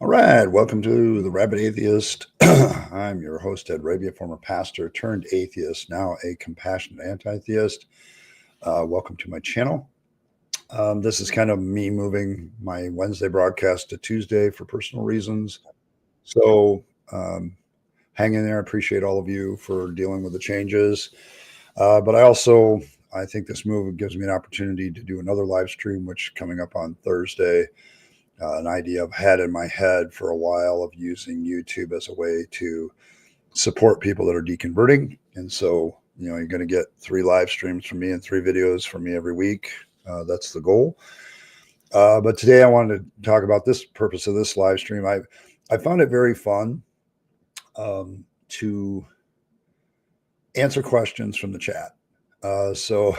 All right, welcome to the Rabyd Atheist. I'm your host, Ed Rabyd, former pastor turned atheist, now a compassionate anti-theist. Welcome to my channel. This is kind of me moving my Wednesday broadcast to Tuesday for personal reasons. So hang in there. I appreciate all of you for dealing with the changes. But I think this move gives me an opportunity to do another live stream, which coming up on Thursday. An idea I've had in my head for a while of using YouTube as a way to support people that are deconverting. And so, you're going to get 3 live streams from me and 3 videos from me every week. That's the goal. But today I wanted to talk about this purpose of this live stream. I found it very fun to answer questions from the chat. So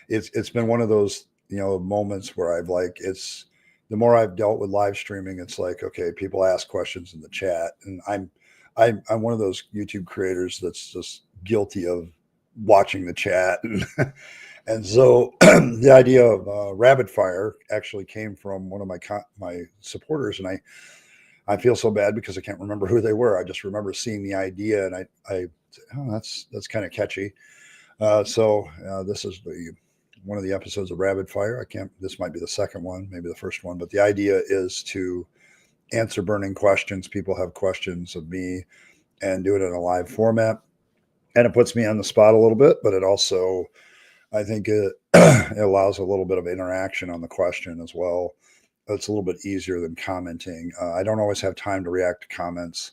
it's been one of those, moments where the more I've dealt with live streaming, it's like, okay, people ask questions in the chat, and I'm one of those YouTube creators that's just guilty of watching the chat, and so the idea of rapid fire actually came from one of my supporters, and I feel so bad because I can't remember who they were. I just remember seeing the idea, and I oh, that's kind of catchy. So this is one of the episodes of Rapid Fire. This might be the second one, maybe the first one, but the idea is to answer burning questions. People have questions of me and do it in a live format. And it puts me on the spot a little bit, but it also, I think it allows a little bit of interaction on the question as well. It's a little bit easier than commenting. I don't always have time to react to comments,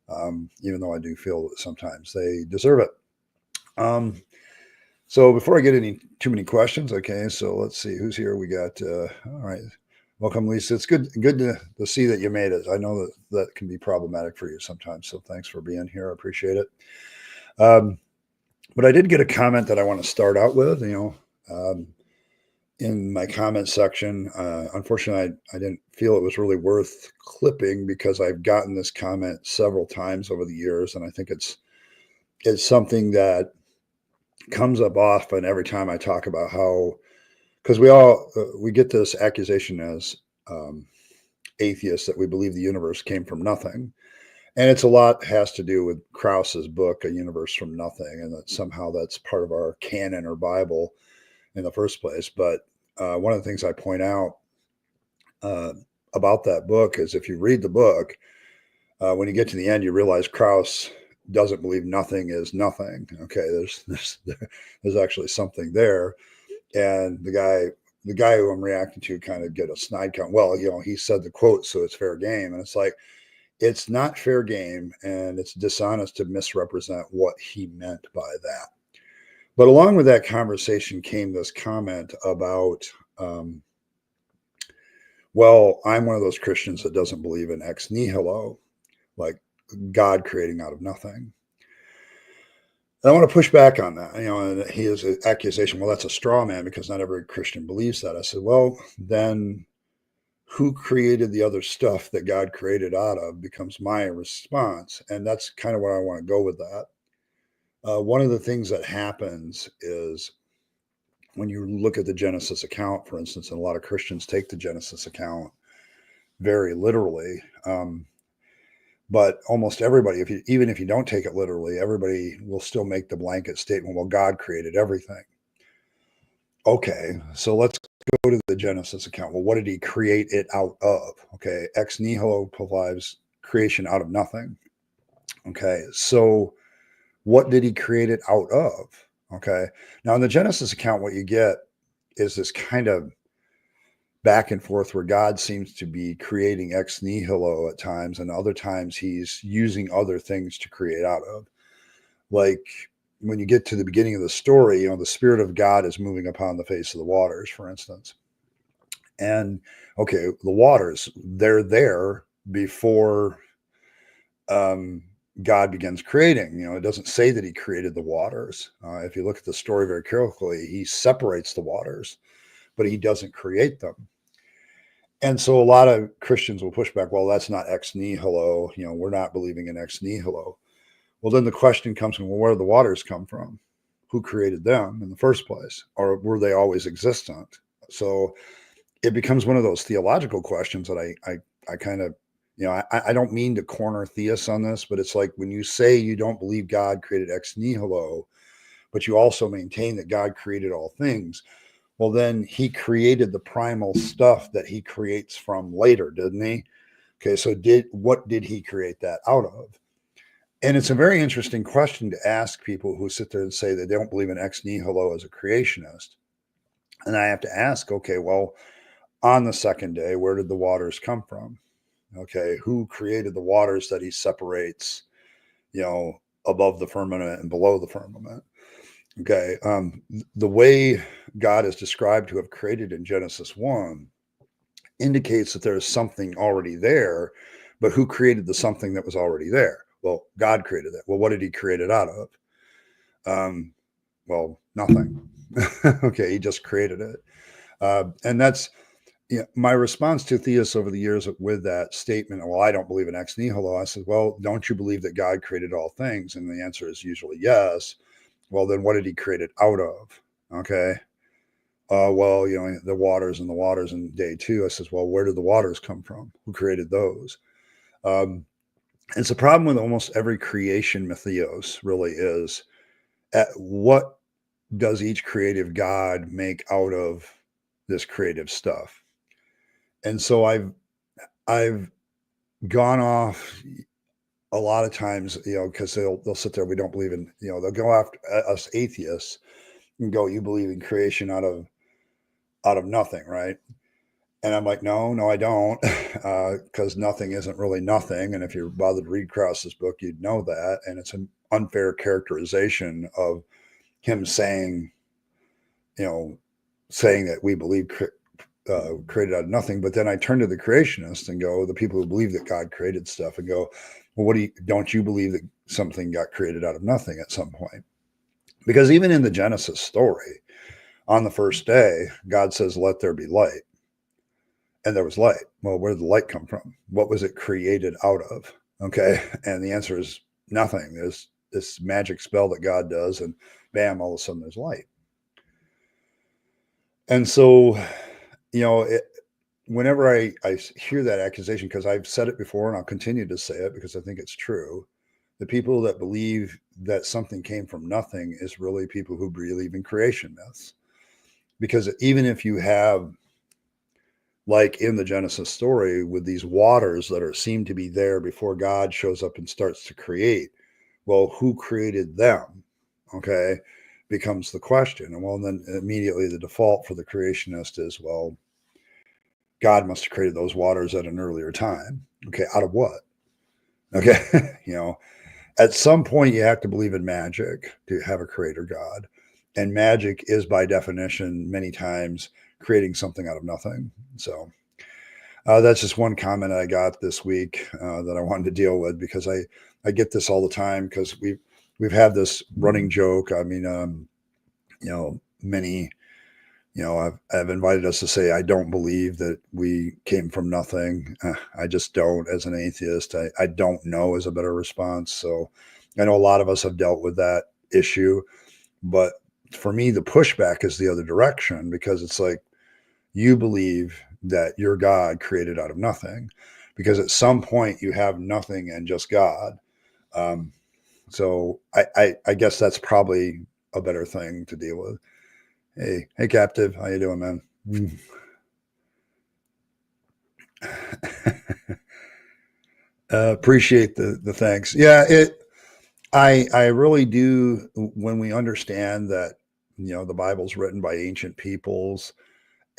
even though I do feel that sometimes they deserve it. So before I get too many questions, okay, so let's see who's here. We got, all right. Welcome, Lisa. It's good to see that you made it. I know that can be problematic for you sometimes, so thanks for being here. I appreciate it. But I did get a comment that I want to start out with, in my comment section. Unfortunately, I didn't feel it was really worth clipping because I've gotten this comment several times over the years, and I think it's something that comes up often every time I talk about how, because we get this accusation as atheists that we believe the universe came from nothing, and it's a lot has to do with Krauss's book, A Universe from Nothing, and that somehow that's part of our canon or Bible in the first place. But one of the things I point out about that book is if you read the book, when you get to the end, you realize Krauss doesn't believe nothing is nothing. Okay, there's actually something there, and the guy who I'm reacting to kind of get a snide comment. Well, he said the quote, so it's fair game, and it's like it's not fair game, and it's dishonest to misrepresent what he meant by that. But along with that conversation came this comment about, well, I'm one of those Christians that doesn't believe in ex nihilo, like God creating out of nothing. And I want to push back on that. And he has an accusation, well, that's a straw man because not every Christian believes that. I said, well, then who created the other stuff that God created out of becomes my response. And that's kind of where I want to go with that. One of the things that happens is when you look at the Genesis account, for instance, and a lot of Christians take the Genesis account very literally. But almost everybody, even if you don't take it literally, everybody will still make the blanket statement, well, God created everything. Okay, so let's go to the Genesis account. Well, what did he create it out of? Okay, ex nihilo provides creation out of nothing. Okay, so what did he create it out of? Okay, now in the Genesis account, what you get is this kind of back and forth where God seems to be creating ex nihilo at times, and other times he's using other things to create out of. Like when you get to the beginning of the story, the Spirit of God is moving upon the face of the waters, for instance. And okay, the waters, they're there before God begins creating. It doesn't say that he created the waters. If you look at the story very carefully, he separates the waters, but he doesn't create them. And so a lot of Christians will push back, well, that's not ex nihilo. We're not believing in ex nihilo. Well, then the question comes from, well, where do the waters come from? Who created them in the first place? Or were they always existent? So it becomes one of those theological questions that kind of, I don't mean to corner theists on this, but it's like when you say you don't believe God created ex nihilo, but you also maintain that God created all things. Well, then he created the primal stuff that he creates from later, didn't he? Okay, so what did he create that out of? And it's a very interesting question to ask people who sit there and say that they don't believe in ex nihilo as a creationist. And I have to ask, okay, well, on the second day, where did the waters come from? Okay, who created the waters that he separates, above the firmament and below the firmament? Okay, the way God is described to have created in Genesis 1 indicates that there's something already there, but who created the something that was already there? Well, God created it. Well, what did he create it out of? Well, nothing. Okay, he just created it. And that's my response to theists over the years with that statement. Well, I don't believe in ex nihilo. I said, well, don't you believe that God created all things? And the answer is usually yes. Well, then what did he create it out of? Okay. Well, the waters in day 2. I says, well, where did the waters come from? Who created those? It's a problem with almost every creation mythos really is at what does each creative God make out of this creative stuff? And so I've gone off a lot of times, because they'll sit there. We don't believe in, they'll go after us atheists and go, you believe in creation out of nothing, right? And I'm like, no, I don't, because nothing isn't really nothing. And if you're bothered to read Krauss's book, you'd know that. And it's an unfair characterization of him saying that we believe created out of nothing. But then I turn to the creationists and go, the people who believe that God created stuff, and go, well, don't you believe that something got created out of nothing at some point? Because even in the Genesis story, on the first day, God says, let there be light. And there was light. Well, where did the light come from? What was it created out of? Okay. And the answer is nothing. There's this magic spell that God does, and bam, all of a sudden there's light. And so, whenever I hear that accusation, because I've said it before and I'll continue to say it because I think it's true, the people that believe that something came from nothing is really people who believe in creation myths. Because even if you have, like in the Genesis story, with these waters that seem to be there before God shows up and starts to create, well, who created them? Okay, becomes the question. And well, then immediately the default for the creationist is, well, God must have created those waters at an earlier time. Okay, out of what? Okay, at some point you have to believe in magic to have a creator God. And magic is by definition many times creating something out of nothing. So that's just one comment I got this week that I wanted to deal with, because I get this all the time, because we've had this running joke. I mean, many, have invited us to say, I don't believe that we came from nothing. I just don't, as an atheist. I don't know is a better response. So I know a lot of us have dealt with that issue, but for me, the pushback is the other direction, because it's like, you believe that your God created out of nothing, because at some point you have nothing and just God. So I guess that's probably a better thing to deal with. Hey, captive, how you doing, man? Appreciate the thanks. Yeah, I really do. When we understand that, the Bible's written by ancient peoples,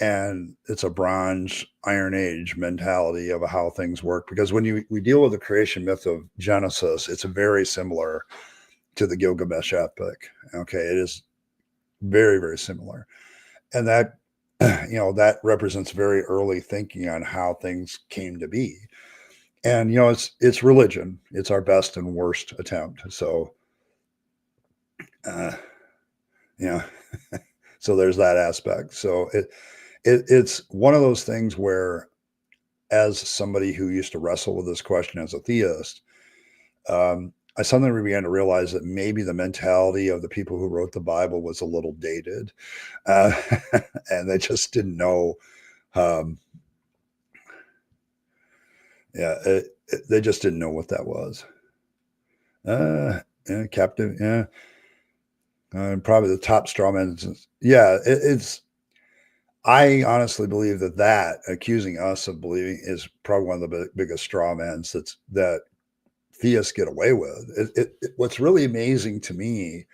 and it's a bronze iron age mentality of how things work. Because when we deal with the creation myth of Genesis, it's very similar to the Gilgamesh epic. Okay, it is very, very similar. And that, that represents very early thinking on how things came to be. And, it's religion. It's our best and worst attempt. So, so there's that aspect. So it's one of those things where, as somebody who used to wrestle with this question as a theist, I suddenly began to realize that maybe the mentality of the people who wrote the Bible was a little dated, and they just didn't know. Yeah, they just didn't know what that was. Yeah, captive. Yeah, probably the top straw man. Yeah, it's. I honestly believe that accusing us of believing is probably one of the biggest straw mans that theists get away with. What's really amazing to me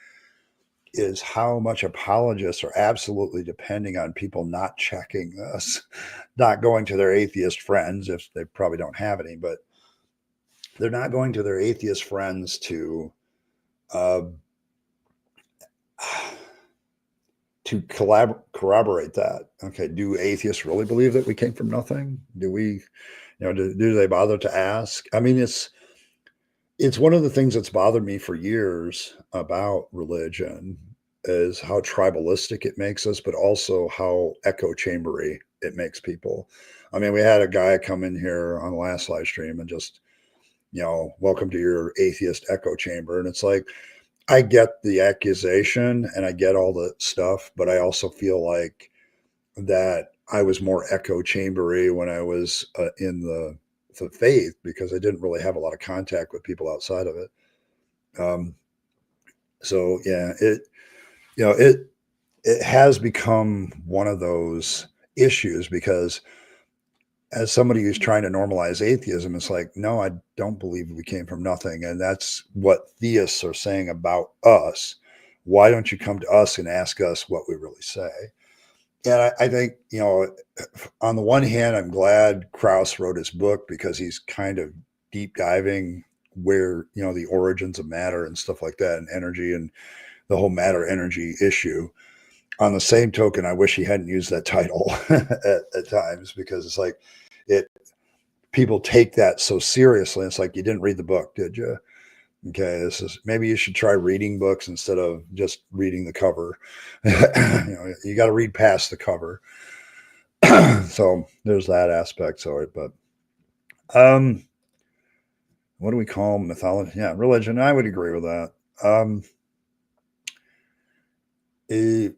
is how much apologists are absolutely depending on people not checking this, not going to their atheist friends if they probably don't have any, but they're not going to their atheist friends uh, to corroborate that. Okay, do atheists really believe that we came from nothing? Do we, do they bother to ask? I mean, it's one of the things that's bothered me for years about religion is how tribalistic it makes us, but also how echo chambery it makes people. I mean, we had a guy come in here on the last live stream and just, welcome to your atheist echo chamber. And it's like, I get the accusation and I get all the stuff, but I also feel like that I was more echo chambery when I was in the faith because I didn't really have a lot of contact with people outside of it. Um, so yeah, it has become one of those issues because as somebody who's trying to normalize atheism, it's like, no, I don't believe we came from nothing. And that's what theists are saying about us. Why don't you come to us and ask us what we really say? And I think, on the one hand, I'm glad Krauss wrote his book because he's kind of deep diving where, the origins of matter and stuff like that and energy and the whole matter energy issue. On the same token, I wish he hadn't used that title at times because it's like it people take that so seriously. It's like you didn't read the book, did you? Okay, this is maybe you should try reading books instead of just reading the cover. You got to read past the cover. So there's that aspect to it. But um, what do we call mythology? Yeah, religion. I would agree with that. It,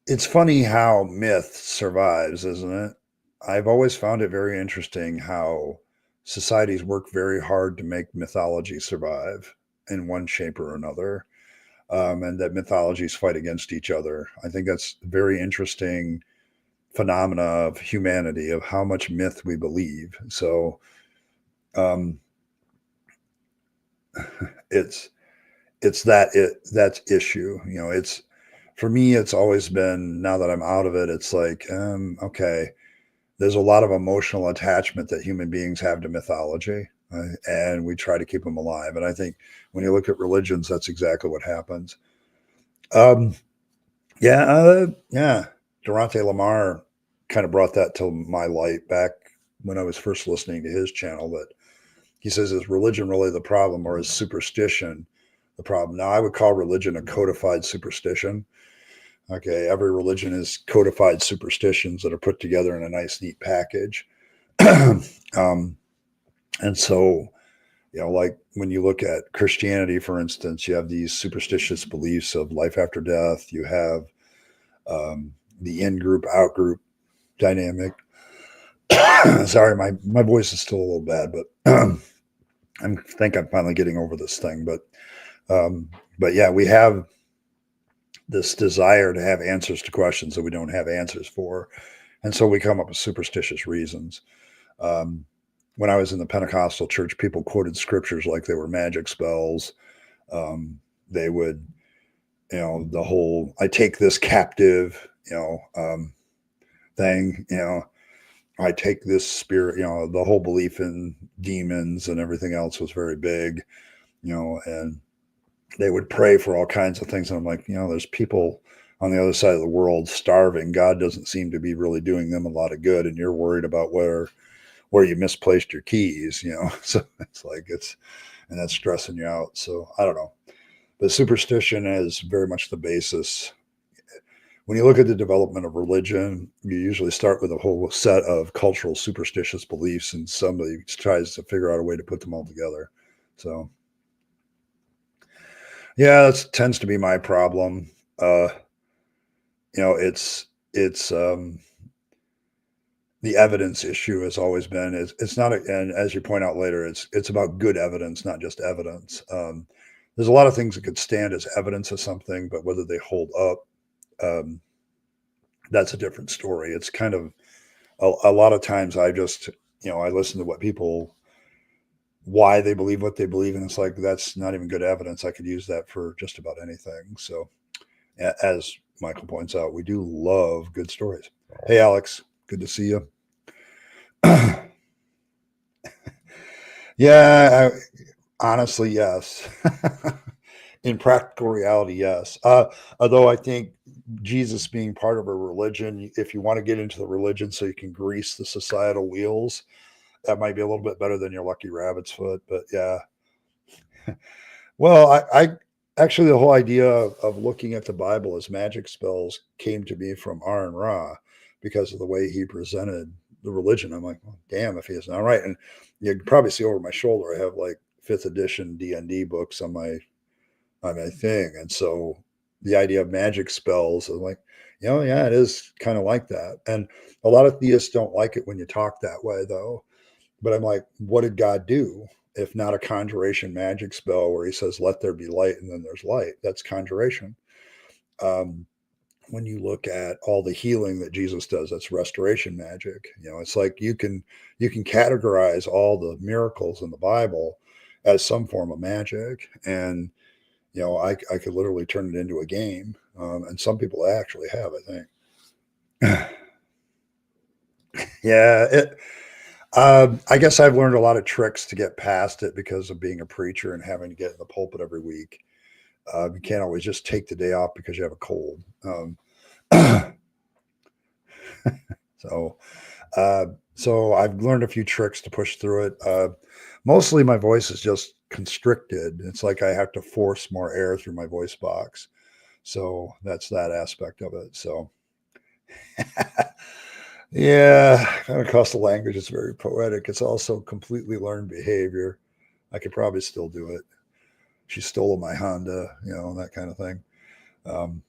it's funny how myth survives, isn't it? I've always found it very interesting how societies work very hard to make mythology survive in one shape or another, and that mythologies fight against each other. I think that's very interesting phenomena of humanity of how much myth we believe. So um, it's that's issue. It's for me. It's always been now that I'm out of it. It's like okay, there's a lot of emotional attachment that human beings have to mythology, and we try to keep them alive. And I think when you look at religions, that's exactly what happens. Um, yeah. Durante Lamar kind of brought that to my light back when I was first listening to his channel. That he says, is religion really the problem, or is superstition the problem? Now, I would call religion a codified superstition. Okay, every religion is codified superstitions that are put together in a nice, neat package. um, and so, like when you look at Christianity, for instance, you have these superstitious beliefs of life after death. You have the in group, out group dynamic. Sorry, my voice is still a little bad, but I think I'm finally getting over this thing. But yeah, we have this desire to have answers to questions that we don't have answers for, and so we come up with superstitious reasons. Um, when I was in the Pentecostal church, people quoted scriptures like they were magic spells. They would, the whole "I take this captive," thing. I take this spirit. The whole belief in demons and everything else was very big. And they would pray for all kinds of things. And I'm like, there's people on the other side of the world starving. God doesn't seem to be really doing them a lot of good, and you're worried about where you misplaced your keys. So and that's stressing you out. So I don't know. But superstition is very much the basis. When you look at the development of religion, you usually start with a whole set of cultural superstitious beliefs, and somebody tries to figure out a way to put them all together. So, yeah, that tends to be my problem. It's the evidence issue has always been is it's not, and as you point out later, it's about good evidence, not just evidence. There's a lot of things that could stand as evidence of something, but whether they hold up, um, that's a different story. It's kind of a lot of times I just, I listen to what people, why they believe what they believe, and it's like that's not even good evidence. I could use that for just about anything. So, as Michael points out, we do love good stories. Hey, Alex, good to see you. Yeah, honestly, yes. In practical reality, yes. Although I think Jesus being part of a religion, if you want to get into the religion so you can grease the societal wheels, that might be a little bit better than your lucky rabbit's foot. But yeah, well, I actually the whole idea of looking at the Bible as magic spells came to me from Aaron Ra because of the way he presented the religion. I'm like, well, damn, if he is not right. And you can probably see over my shoulder, I have like fifth edition D&D books on my thing. And so the idea of magic spells is like, yeah, it is kind of like that. And a lot of theists don't like it when you talk that way, though. But I'm like, what did God do? If not a conjuration magic spell where he says, let there be light, and then there's light. That's conjuration. Um, when you look at all the healing that Jesus does, that's restoration magic. It's like you can categorize all the miracles in the Bible as some form of magic. And I could literally turn it into a game. And some people actually have, I think. Yeah, I guess I've learned a lot of tricks to get past it because of being a preacher and having to get in the pulpit every week. You can't always just take the day off because you have a cold. So, uh, so I've learned a few tricks to push through it. Mostly my voice is just constricted. It's like I have to force more air through my voice box. So that's that aspect of it. So yeah, Pentecostal language is very poetic. It's also completely learned behavior. I could probably still do it. She stole my Honda, that kind of thing. Um,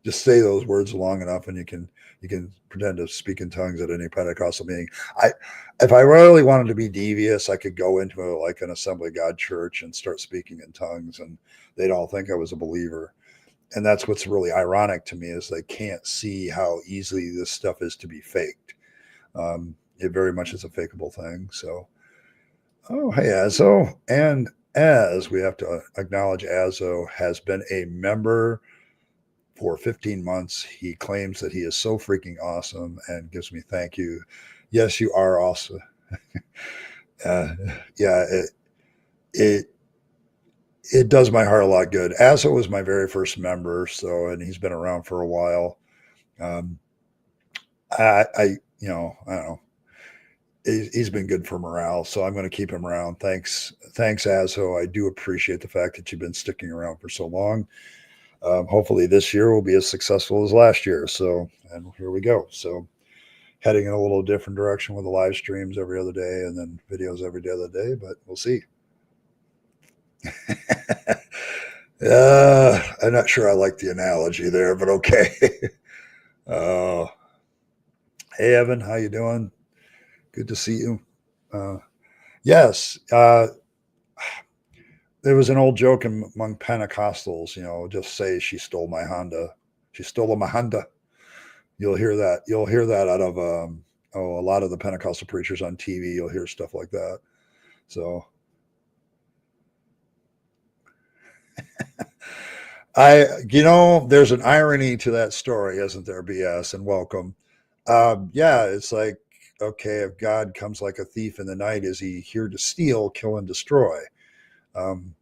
just say those words long enough, and you can pretend to speak in tongues at any Pentecostal meeting. If I really wanted to be devious, I could go into like an Assembly of God church and start speaking in tongues, and they'd all think I was a believer. And that's what's really ironic to me is they can't see how easily this stuff is to be faked. It very much is a fakeable thing. So, oh, hey, Azo. And as we have to acknowledge, Azo has been a member for 15 months. He claims that he is so freaking awesome and gives me thank you. Yes, you are awesome. uh, yeah, it it does my heart a lot good. Azo was my very first member, so and he's been around for a while. Um, I don't know. He's been good for morale, so I'm going to keep him around. Thanks, Azo. I do appreciate the fact that you've been sticking around for so long. Hopefully, this year will be as successful as last year. So, and here we go. So, heading in a little different direction with the live streams every other day, and then videos every other day. But we'll see. I'm not sure I like the analogy there, but okay. uh, hey, Evan, how you doing? Good to see you. Uh, yes, there was an old joke among Pentecostals, just say she stole my Honda. She stole my Honda. You'll hear that. You'll hear that out of a lot of the Pentecostal preachers on TV. You'll hear stuff like that. So there's an irony to that story, isn't there? BS and welcome. Yeah, it's like, okay, if God comes like a thief in the night, is he here to steal, kill, and destroy? Um,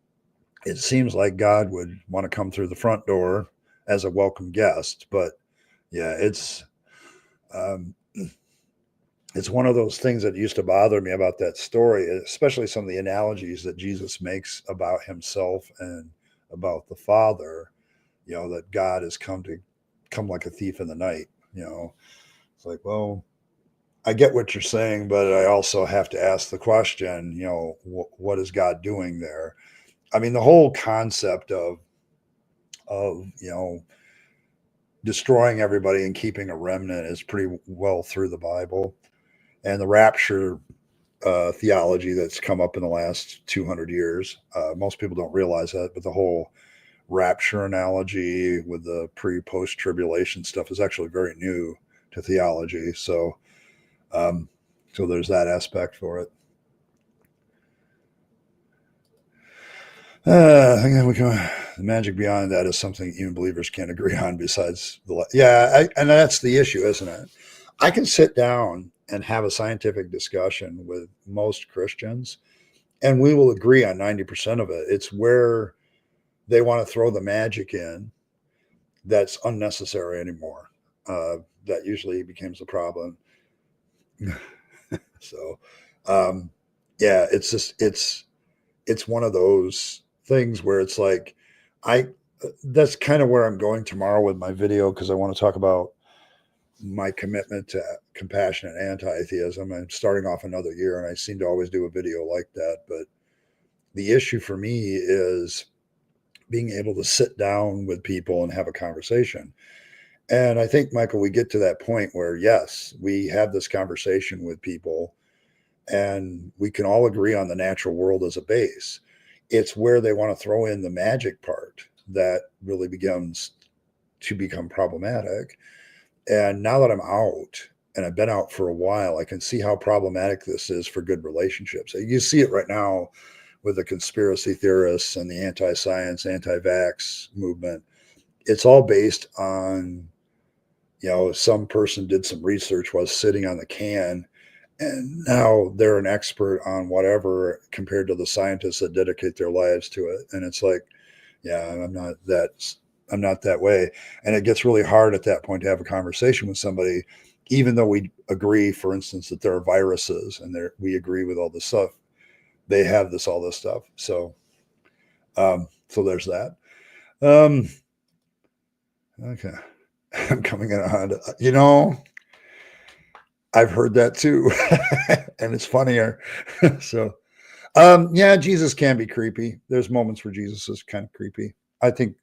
it seems like God would want to come through the front door as a welcome guest, but yeah, um, it's one of those things that used to bother me about that story, especially some of the analogies that Jesus makes about himself and about the Father. That God has come like a thief in the night. It's like, well, I get what you're saying, but I also have to ask the question. What is God doing there? I mean, the whole concept of destroying everybody and keeping a remnant is pretty well through the Bible. And the rapture theology that's come up in the last 200 years, most people don't realize that, but the whole rapture analogy with the pre-post tribulation stuff is actually very new to theology. So so there's that aspect for it. The magic beyond that is something even believers can't agree on. Besides and that's the issue, isn't it? I can sit down and have a scientific discussion with most Christians, and we will agree on 90% of it. It's where they want to throw the magic in that's unnecessary anymore. That usually becomes a problem. So, yeah, it's one of those things where it's like, that's kind of where I'm going tomorrow with my video, because I want to talk about my commitment to compassionate anti-theism. I'm starting off another year, and I seem to always do a video like that. But the issue for me is being able to sit down with people and have a conversation. And I think, Michael, we get to that point where, yes, we have this conversation with people and we can all agree on the natural world as a base. It's where they want to throw in the magic part that really begins to become problematic. And now that I'm out, and I've been out for a while, I can see how problematic this is for good relationships. You see it right now with the conspiracy theorists and the anti-science, anti-vax movement. It's all based on, some person did some research while sitting on the can, and now they're an expert on whatever compared to the scientists that dedicate their lives to it. And it's like, yeah, I'm not that way. And it gets really hard at that point to have a conversation with somebody, even though we agree, for instance, that there are viruses and we agree with all this stuff. They have all this stuff. So, so there's that. Okay. I'm coming in on, I've heard that too. And it's funnier. So, yeah, Jesus can be creepy. There's moments where Jesus is kind of creepy. I think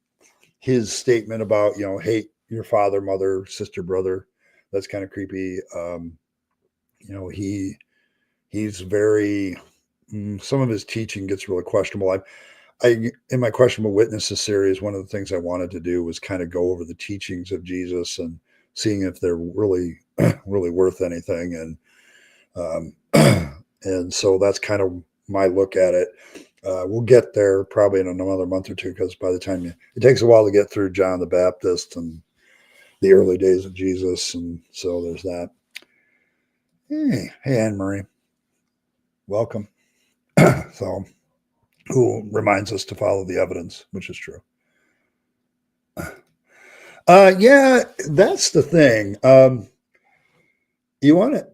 his statement about, hate your father, mother, sister, brother, that's kind of creepy. He's very, some of his teaching gets really questionable. I in my Questionable Witnesses series, one of the things I wanted to do was kind of go over the teachings of Jesus and seeing if they're really, really worth anything. And so that's kind of my look at it. We'll get there probably in another month or two, because by the time it takes a while to get through John the Baptist and the early days of Jesus. And so there's that. Hey, Anne Marie, welcome. So, who reminds us to follow the evidence, which is true. Yeah, that's the thing. You want to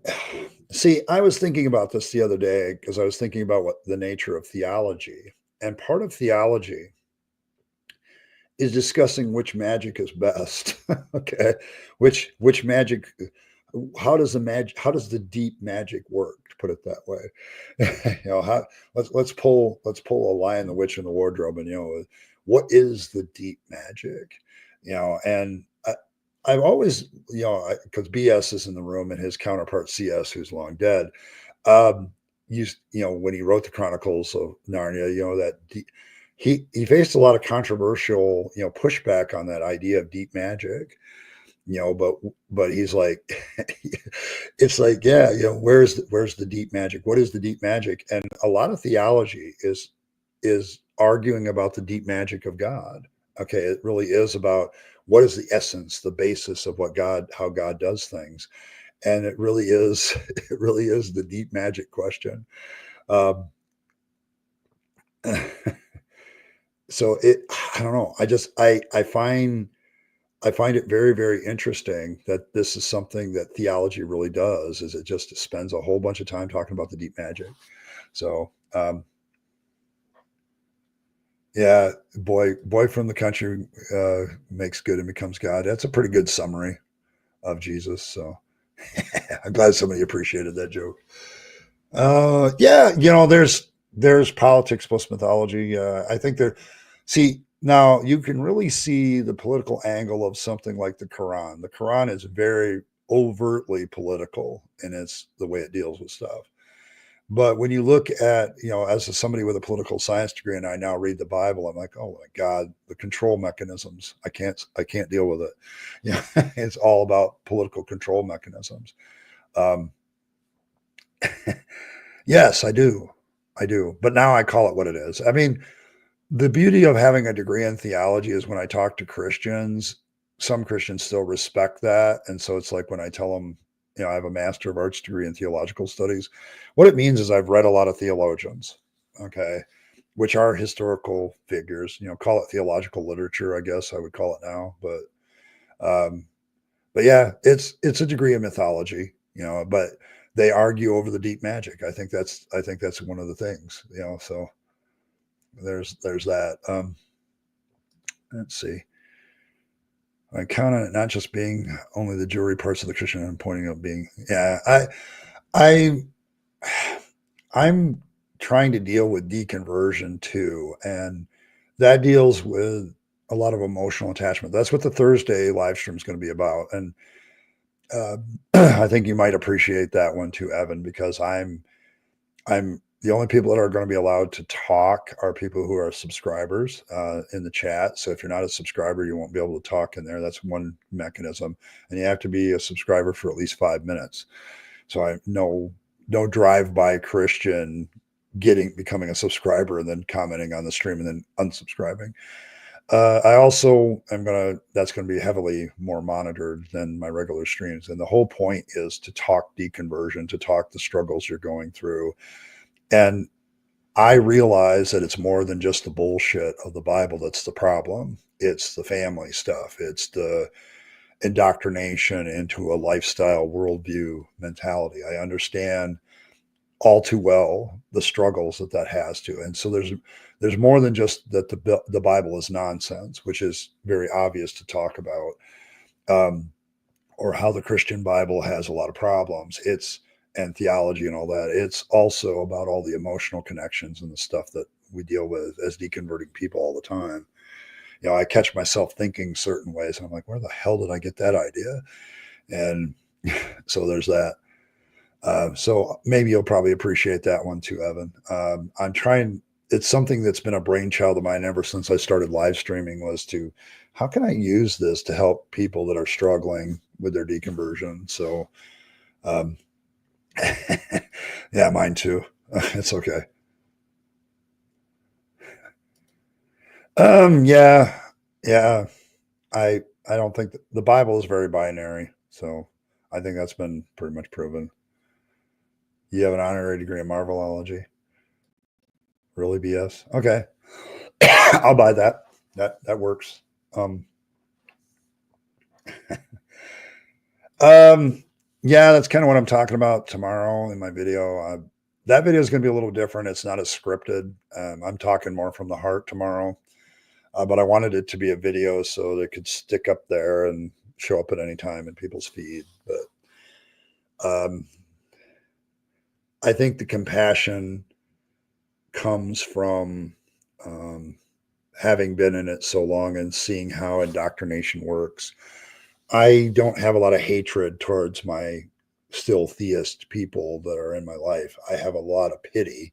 see, I was thinking about this the other day, because I was thinking about what the nature of theology, and part of theology is discussing which magic is best. Okay. Which magic, how does the deep magic work, to put it that way? Let's pull a Lion, the Witch, and the Wardrobe, and what is the deep magic? And I've always, because BS is in the room and his counterpart CS, who's long dead, when he wrote the Chronicles of Narnia, that he faced a lot of controversial, pushback on that idea of deep magic, but he's like, it's like, yeah, where's the deep magic? What is the deep magic? And a lot of theology is arguing about the deep magic of God. Okay, it really is about what is the essence, the basis of how God does things, and it really is the deep magic question. So I don't know. I find it very, very interesting that this is something that theology really does. Is it just spends a whole bunch of time talking about the deep magic. So, yeah, boy from the country makes good and becomes God. That's a pretty good summary of Jesus. So I'm glad somebody appreciated that joke. Yeah, there's politics plus mythology. I think see, Now, you can really see the political angle of something like the Quran. The Quran is very overtly political in its the way it deals with stuff. But when you look at, as somebody with a political science degree, and I now read the Bible, I'm like, oh my God, the control mechanisms. I can't deal with it. Yeah, it's all about political control mechanisms. Um, yes, I do. I do. But now I call it what it is. I mean, the beauty of having a degree in theology is when I talk to Christians, some Christians still respect that. And so it's like when I tell them, I have a Master of Arts degree in theological studies. What it means is I've read a lot of theologians, okay, which are historical figures, call it theological literature, I guess I would call it now. But yeah, it's a degree of mythology, but they argue over the deep magic. I think that's one of the things, so there's that. Let's see. I count on it not just being only the jewelry parts of the Christian and pointing out being, yeah, I, I'm trying to deal with deconversion too. And that deals with a lot of emotional attachment. That's what the Thursday live stream is going to be about. And uh, I think you might appreciate that one too, Evan, because I'm the only people that are going to be allowed to talk are people who are subscribers in the chat. So if you're not a subscriber, you won't be able to talk in there. That's one mechanism, and you have to be a subscriber for at least 5 minutes. So I no drive-by Christian becoming a subscriber and then commenting on the stream and then unsubscribing. I also am that's going to be heavily more monitored than my regular streams. And the whole point is to talk deconversion, to talk the struggles you're going through. And I realize that it's more than just the bullshit of the Bible that's the problem. It's the family stuff. It's the indoctrination into a lifestyle worldview mentality. I understand all too well the struggles that has to. And so there's more than just that the Bible is nonsense, which is very obvious to talk about, or how the Christian Bible has a lot of problems. And theology and all that. It's also about all the emotional connections and the stuff that we deal with as deconverting people all the time. I catch myself thinking certain ways, and I'm like, where the hell did I get that idea? And so there's that. So maybe you'll probably appreciate that one too, Evan. I'm trying. It's something that's been a brainchild of mine ever since I started live streaming, was how can I use this to help people that are struggling with their deconversion? So, yeah, mine too. It's okay. Yeah, yeah. I don't think the Bible is very binary, so I think that's been pretty much proven. You have an honorary degree in Marvelology. Really, BS? Okay, I'll buy that. That works. Um, um, yeah, that's kind of what I'm talking about tomorrow in my video. That video is going to be a little different. It's not as scripted. I'm talking more from the heart tomorrow. But I wanted it to be a video so that it could stick up there and show up at any time in people's feed. But I think the compassion comes from having been in it so long and seeing how indoctrination works. I don't have a lot of hatred towards my still theist people that are in my life. I have a lot of pity.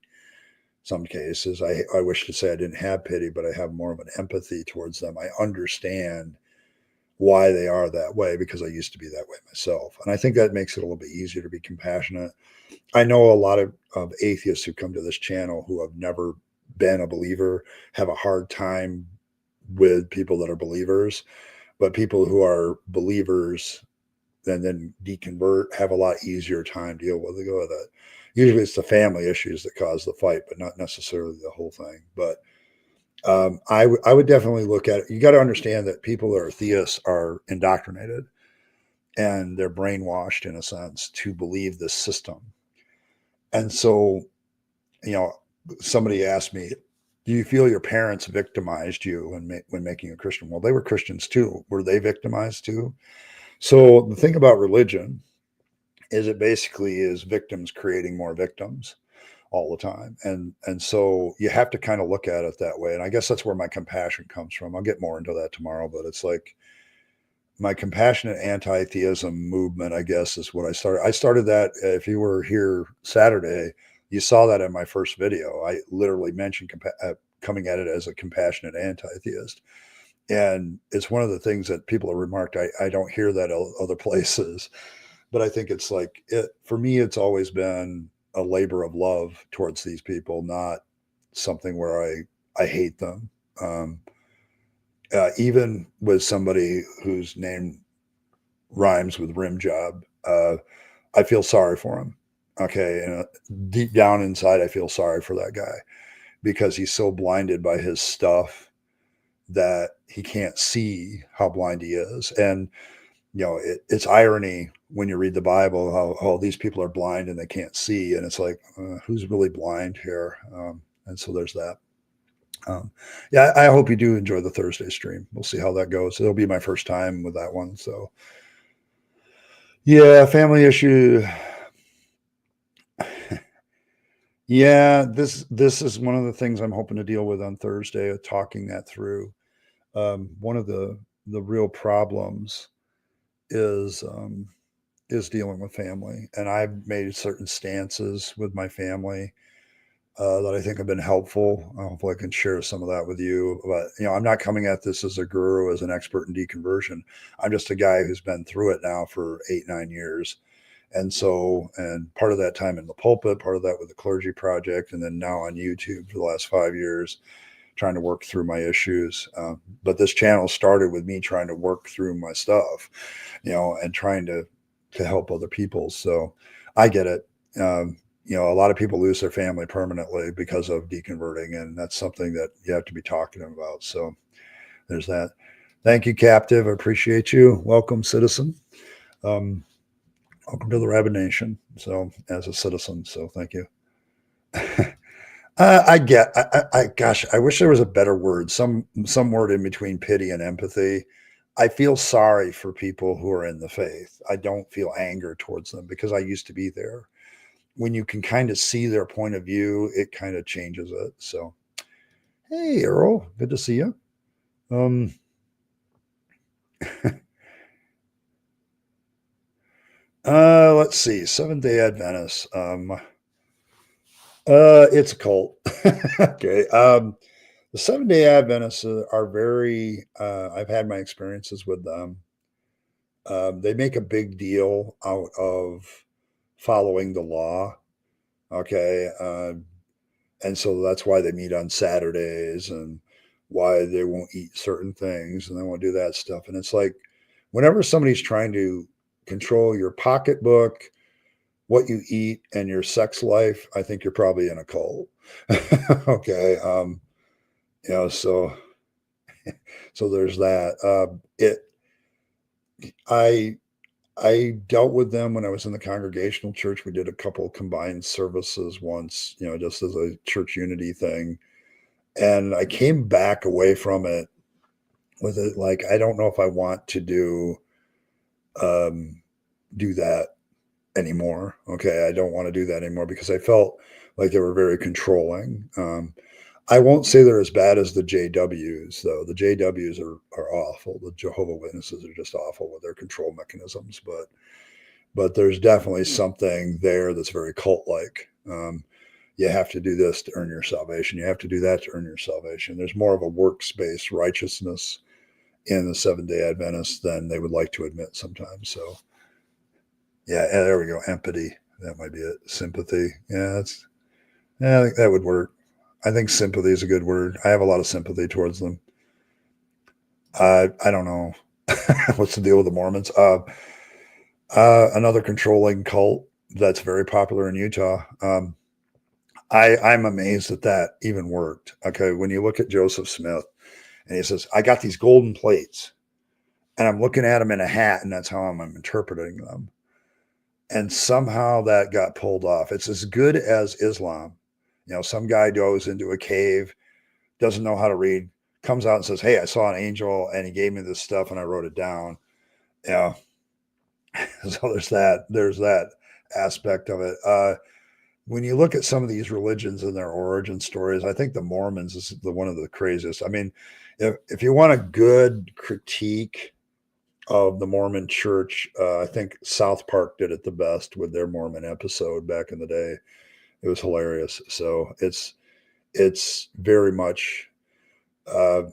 Some cases, I wish to say I didn't have pity, but I have more of an empathy towards them. I understand why they are that way because I used to be that way myself. And I think that makes it a little bit easier to be compassionate. I know a lot of atheists who come to this channel who have never been a believer have a hard time with people that are believers, but people who are believers and then deconvert have a lot easier time to deal with it. Usually it's the family issues that cause the fight, but not necessarily the whole thing. But I would definitely look at it. You got to understand that people that are theists are indoctrinated and they're brainwashed in a sense to believe this system. And so, you know, somebody asked me, do you feel your parents victimized you when making a Christian? Well, they were Christians too. Were they victimized too? So the thing about religion is it basically is victims creating more victims. all the time. And so you have to kind of look at it that way. And I guess that's where my compassion comes from. I'll get more into that tomorrow, but it's like my compassionate anti-theism movement, I guess, is what I started. I started that. If you were here Saturday, you saw that in my first video. I literally mentioned coming at it as a compassionate anti-theist. And it's one of the things that people have remarked. I don't hear that other places, but I think it's like for me, it's always been a labor of love towards these people, not something where I hate them. Even with somebody whose name rhymes with rim job, I feel sorry for him. Okay, and deep down inside, I feel sorry for that guy because he's so blinded by his stuff that he can't see how blind he is. And it's irony when you read the Bible how these people are blind and they can't see, and it's like who's really blind here? And so there's that. Yeah, I hope you do enjoy the Thursday stream. We'll see how that goes. It'll be my first time with that one. So yeah, family issue. Yeah, this is one of the things I'm hoping to deal with on Thursday, talking that through. One of the real problems is dealing with family, and I've made certain stances with my family that I think have been helpful. Hopefully, I can share some of that with you. But I'm not coming at this as a guru, as an expert in deconversion. I'm just a guy who's been through it now for 8-9 years, and part of that time in the pulpit, part of that with the clergy project, and then now on YouTube for the last 5 years, trying to work through my issues. But this channel started with me trying to work through my stuff, and trying to help other people. So I get it. A lot of people lose their family permanently because of deconverting, and that's something that you have to be talking about. So there's that. Thank you, Captive. I appreciate you. Welcome, citizen. Welcome to the Rabyd Nation. So as a citizen, so thank you. Gosh, I wish there was a better word, some word in between pity and empathy. I feel sorry for people who are in the faith. I don't feel anger towards them because I used to be there. When you can kind of see their point of view, it kind of changes it. So, hey, Earl, good to see you. Let's see, Seventh-day Adventists. It's a cult. Okay. The Seventh-day Adventists are very. I've had my experiences with them. They make a big deal out of following the law. Okay. And so that's why they meet on Saturdays and why they won't eat certain things and they won't do that stuff. And it's like whenever somebody's trying to control your pocketbook, what you eat, and your sex life, I think you're probably in a cult. Okay. So there's that. I I dealt with them when I was in the Congregational church. We did a couple combined services once, just as a church unity thing. And I came back away from it with it like, I don't know if I want to um, do that anymore. Okay, I don't want to do that anymore because I felt like they were very controlling. I won't say they're as bad as the JWs, though. The JWs are awful. The Jehovah Witnesses are just awful with their control mechanisms, but there's definitely something there that's very cult-like. You have to do this to earn your salvation. You have to do that to earn your salvation. There's more of a works-based righteousness in the Seventh-day Adventists than they would like to admit sometimes. So, yeah, there we go. Empathy. That might be it. Sympathy. Yeah, I think that would work. I think sympathy is a good word. I have a lot of sympathy towards them. I don't know what's the deal with the Mormons. Another controlling cult that's very popular in Utah. I'm amazed that even worked. Okay, when you look at Joseph Smith and he says, "I got these golden plates, and I'm looking at them in a hat, and that's how I'm interpreting them." And somehow that got pulled off. It's as good as Islam. Some guy goes into a cave, doesn't know how to read, comes out and says, "Hey, I saw an angel, and he gave me this stuff, and I wrote it down." So there's that aspect of it. when you look at some of these religions and their origin stories, I think the Mormons is one of the craziest. I mean, if you want a good critique of the Mormon Church, I think South Park did it the best with their Mormon episode back in the day. It was hilarious. So it's very much, uh,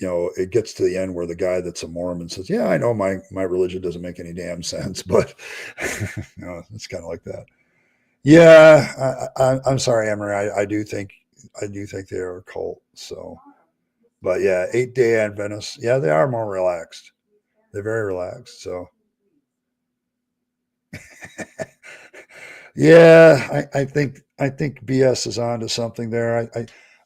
it gets to the end where the guy that's a Mormon says, "Yeah, I know my religion doesn't make any damn sense," but it's kind of like that. Yeah, I'm sorry, Emery. I do think they are a cult. So, but yeah, 8 Day Adventists. Yeah, they are more relaxed. They're very relaxed. So, yeah, I think BS is on to something there.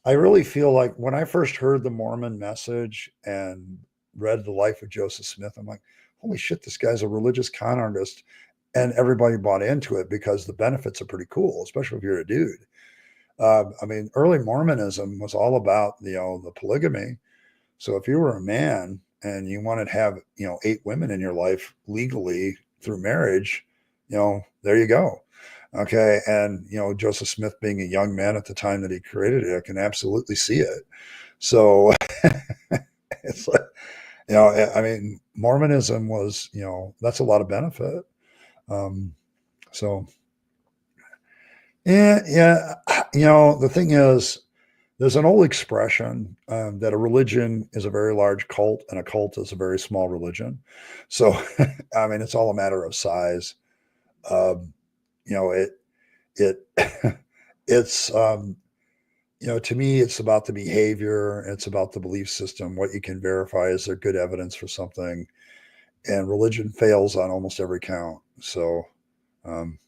I really feel like when I first heard the Mormon message and read the life of Joseph Smith, I'm like, holy shit, this guy's a religious con artist. And everybody bought into it because the benefits are pretty cool, especially if you're a dude. I mean, early Mormonism was all about the polygamy. So if you were a man and you wanted to have 8 women in your life legally through marriage, there you go. Okay, and Joseph Smith being a young man at the time that he created it, I can absolutely see it. So it's like I mean, Mormonism was that's a lot of benefit. Um, so yeah. The thing is, there's an old expression that a religion is a very large cult and a cult is a very small religion. So, I mean, it's all a matter of size. Um, it it it's to me, it's about the behavior, it's about the belief system, what you can verify is there good evidence for something, and religion fails on almost every count. So, um,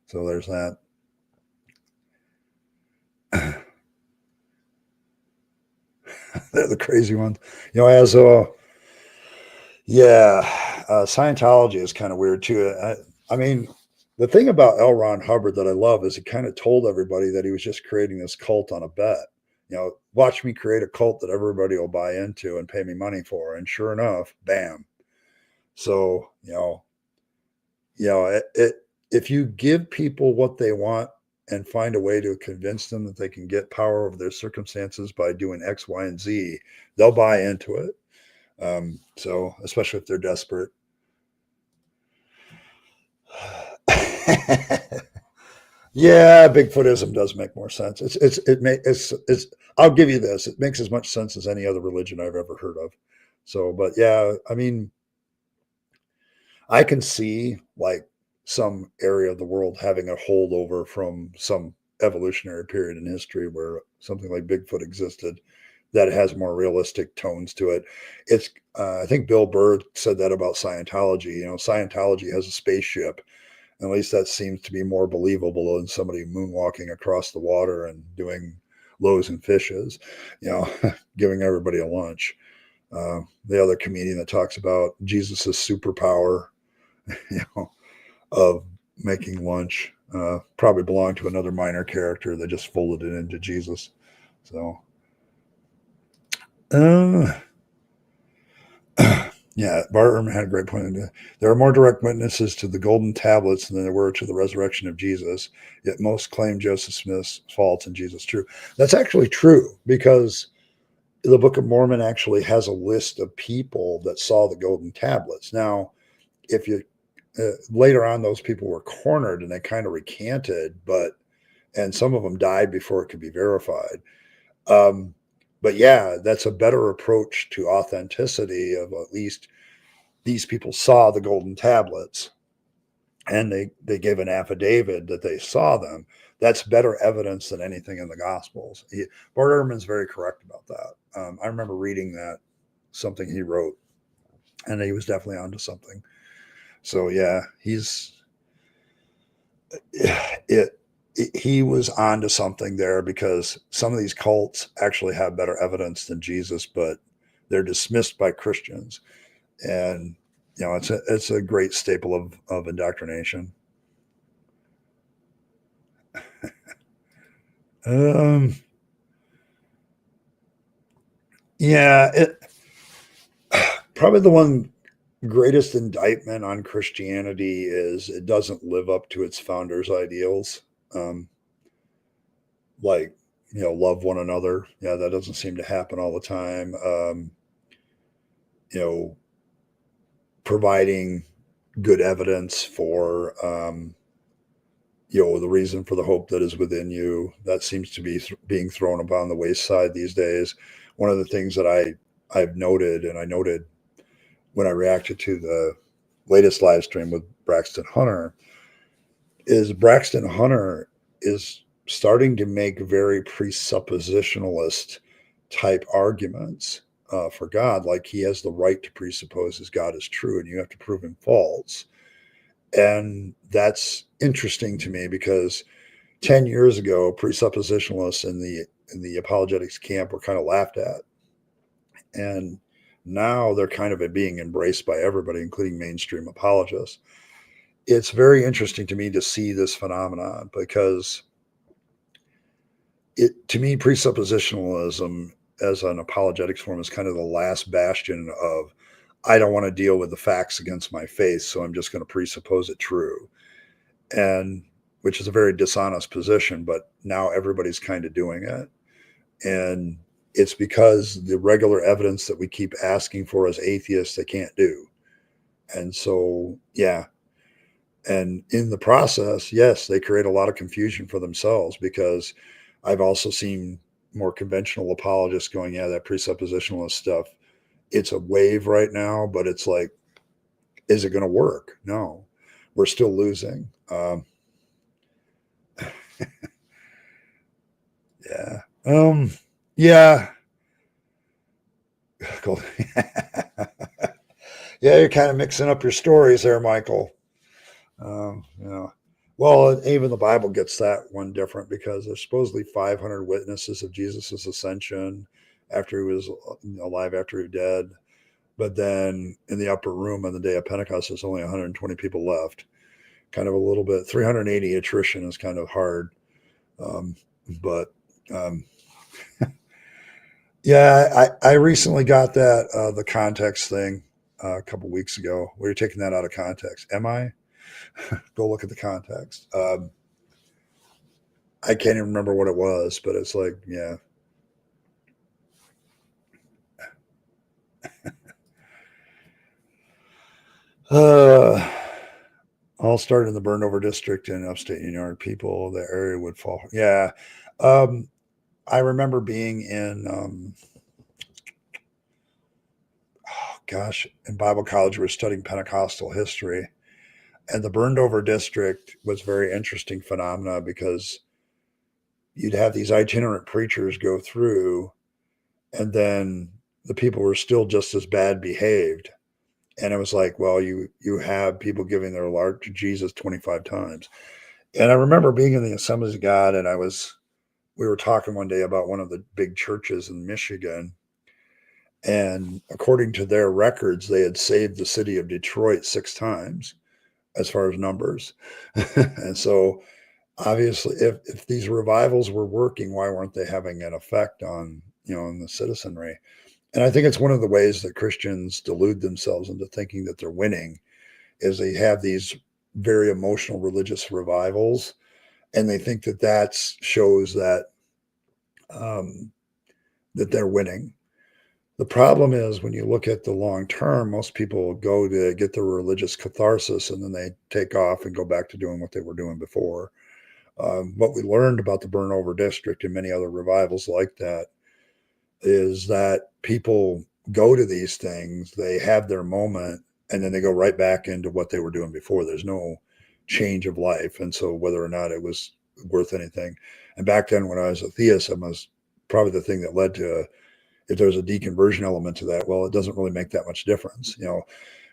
so there's that. They're the crazy ones, as yeah, Scientology is kind of weird too. I mean, the thing about L. Ron Hubbard that I love is he kind of told everybody that he was just creating this cult on a bet. Watch me create a cult that everybody will buy into and pay me money for. And sure enough, bam. So, if you give people what they want and find a way to convince them that they can get power over their circumstances by doing X, Y, and Z, they'll buy into it. So, especially if they're desperate. Yeah, Bigfootism does make more sense. It's. I'll give you this. It makes as much sense as any other religion I've ever heard of. So, but yeah, I mean, I can see like some area of the world having a holdover from some evolutionary period in history where something like Bigfoot existed that has more realistic tones to it. It's I think Bill Burr said that about Scientology. Scientology has a spaceship. At least that seems to be more believable than somebody moonwalking across the water and doing loaves and fishes, giving everybody a lunch. The other comedian that talks about Jesus's superpower, you know, of making lunch, probably belonged to another minor character that just folded it into Jesus. So, uh, yeah, Bartram had a great point. There are more direct witnesses to the golden tablets than there were to the resurrection of Jesus, yet most claim Joseph Smith's false and Jesus true. That's actually true because the Book of Mormon actually has a list of people that saw the golden tablets. Now, if you later on, those people were cornered and they kind of recanted, and some of them died before it could be verified. Um, but yeah, that's a better approach to authenticity of at least these people saw the golden tablets and they gave an affidavit that they saw them. That's better evidence than anything in the Gospels. Bart Ehrman's very correct about that. I remember reading that something he wrote, and he was definitely onto something. So yeah, it he was onto something there because some of these cults actually have better evidence than Jesus, but they're dismissed by Christians, and it's a great staple of indoctrination. Um, yeah, probably the one greatest indictment on Christianity is it doesn't live up to its founders' ideals. Um, like, love one another. Yeah, that doesn't seem to happen all the time. You know, providing good evidence for, the reason for the hope that is within you. That seems to be being thrown upon the wayside these days. One of the things that I've noted, and I noted when I reacted to the latest live stream with Braxton Hunter, is Braxton Hunter is starting to make very presuppositionalist type arguments for God, like he has the right to presuppose his God is true, and you have to prove him false. And that's interesting to me because 10 years ago, presuppositionalists in the apologetics camp were kind of laughed at, and now they're kind of being embraced by everybody, including mainstream apologists. It's very interesting to me to see this phenomenon because to me, presuppositionalism as an apologetics form is kind of the last bastion of, I don't want to deal with the facts against my faith, so I'm just going to presuppose it true. And which is a very dishonest position, but now everybody's kind of doing it. And it's because the regular evidence that we keep asking for as atheists, they can't do. And so, yeah. And in the process, yes, they create a lot of confusion for themselves because I've also seen more conventional apologists going, yeah, that presuppositionalist stuff, it's a wave right now, but it's like, is it going to work? No, we're still losing. Yeah. Yeah. Cool. Yeah, you're kind of mixing up your stories there, Michael. Yeah. Well, even the Bible gets that one different because there's supposedly 500 witnesses of Jesus's ascension after he was alive, after he dead. But then in the upper room on the day of Pentecost, there's only 120 people left. Kind of a little bit. 380 attrition is kind of hard. But yeah, I recently got that the context thing a couple weeks ago. We were taking that out of context. Am I? Go look at the context. I can't even remember what it was, but it's like, yeah. Uh, all started in the burned over district in upstate New York. People, the area would fall. Yeah. Um, I remember being in, oh gosh, in Bible college, we were studying Pentecostal history. And the burned over district was very interesting phenomena because you'd have these itinerant preachers go through, and then the people were still just as bad behaved. And it was like, well, you have people giving their life to Jesus 25 times. And I remember being in the Assemblies of God, and we were talking one day about one of the big churches in Michigan. And according to their records, they had saved the city of Detroit 6 times as far as numbers. And so obviously if these revivals were working, why weren't they having an effect on, on the citizenry? And I think it's one of the ways that Christians delude themselves into thinking that they're winning is they have these very emotional religious revivals, and they think that that shows um, that they're winning. The problem is when you look at the long term, most people go to get their religious catharsis and then they take off and go back to doing what they were doing before. What we learned about the Burn Over District and many other revivals like that is that people go to these things, they have their moment, and then they go right back into what they were doing before. There's no change of life. And so whether or not it was worth anything. And back then when I was a theist, I was probably the thing that led to if there's a deconversion element to that, well, it doesn't really make that much difference,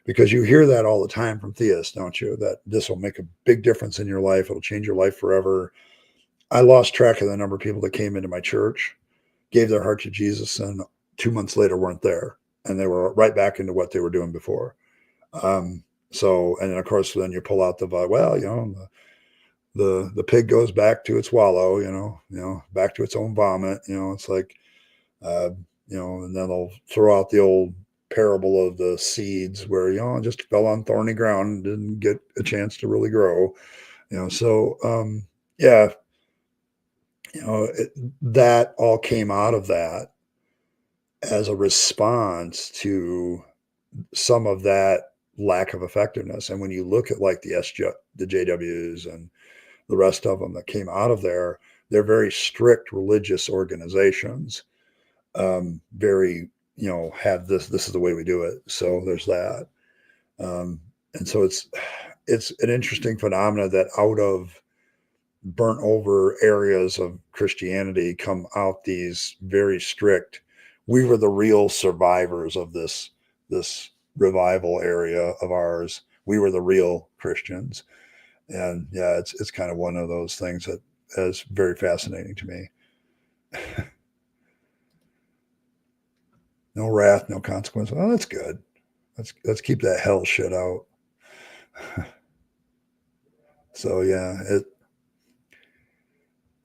because you hear that all the time from theists, don't you? That this will make a big difference in your life. It'll change your life forever. I lost track of the number of people that came into my church, gave their heart to Jesus, and 2 months later weren't there, and they were right back into what they were doing before. So, and then of course, then you pull out the well, the pig goes back to its wallow, back to its own vomit. It's like, uh, and then they'll throw out the old parable of the seeds where it just fell on thorny ground and didn't get a chance to really grow. So yeah, that all came out of that as a response to some of that lack of effectiveness. And when you look at like the JWs and the rest of them that came out of there, they're very strict religious organizations. Very, have this is the way we do it. So there's that. And so it's an interesting phenomena that out of burnt over areas of Christianity come out these very strict. We were the real survivors of this revival area of ours. We were the real Christians, and yeah, it's kind of one of those things that is very fascinating to me. No wrath, no consequence. Oh, that's good. Let's keep that hell shit out. So yeah,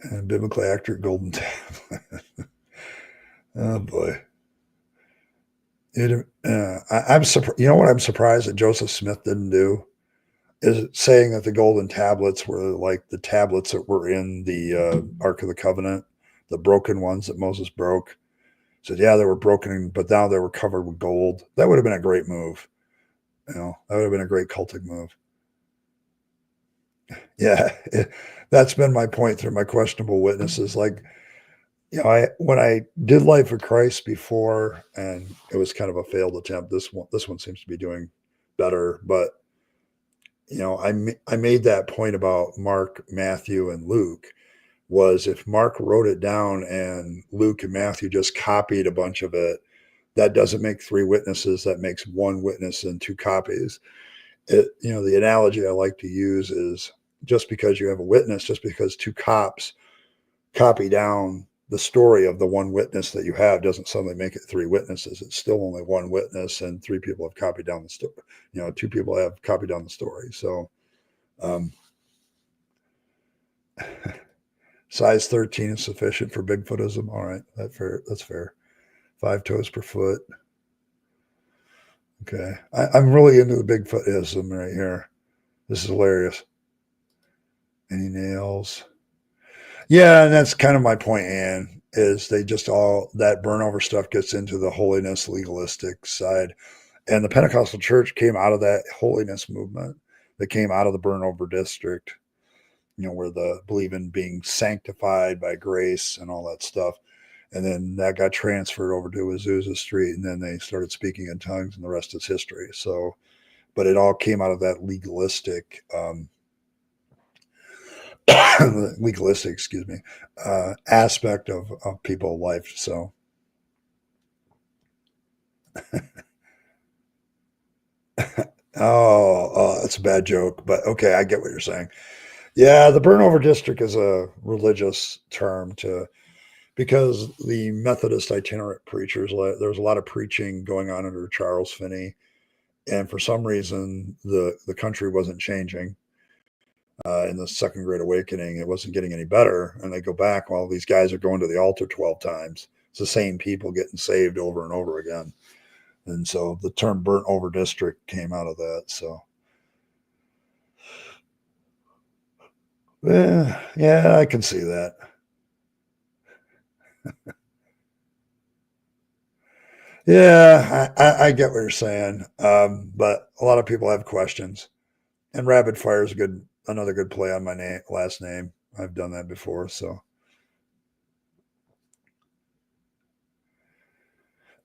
and biblically accurate golden tablet. Oh boy. I'm surprised. You know what I'm surprised that Joseph Smith didn't do is saying that the golden tablets were like the tablets that were in the Ark of the Covenant, the broken ones that Moses broke. Said, yeah, they were broken, but now they were covered with gold. That would have been a great move. That would have been a great cultic move. Yeah, that's been my point through my questionable witnesses. Like, when I did Life of Christ before, and it was kind of a failed attempt. This one seems to be doing better, but I made that point about Mark, Matthew, and Luke. Was if Mark wrote it down and Luke and Matthew just copied a bunch of it, that doesn't make three witnesses. That makes one witness and two copies. The analogy I like to use is just because you have a witness, just because two cops copy down the story of the one witness that you have doesn't suddenly make it three witnesses. It's still only one witness, and three people have copied down the story. Two people have copied down the story. So, size 13 is sufficient for Bigfootism. All right, that's fair. 5 toes per foot. Okay, I'm really into the Bigfootism right here. This is hilarious. Any nails? Yeah, and that's kind of my point, Ann, is they just all that burnover stuff gets into the holiness legalistic side. And the Pentecostal church came out of that holiness movement that came out of the burnover district, where the believe in being sanctified by grace and all that stuff. And then that got transferred over to Azusa Street, and then they started speaking in tongues, and the rest is history. So, but it all came out of that legalistic excuse me, aspect of people life. So, that's a bad joke, but okay, I get what you're saying. Yeah, the burnover district is a religious term because the Methodist itinerant preachers, there was a lot of preaching going on under Charles Finney, and for some reason the country wasn't changing. In the Second Great Awakening, it wasn't getting any better. And they go back, well, these guys are going to the altar 12 times. It's the same people getting saved over and over again. And so the term burnt over district came out of that. So, yeah, I can see that. Yeah, I get what you're saying. But a lot of people have questions. And Rapid Fire is another good play on my last name. I've done that before. So,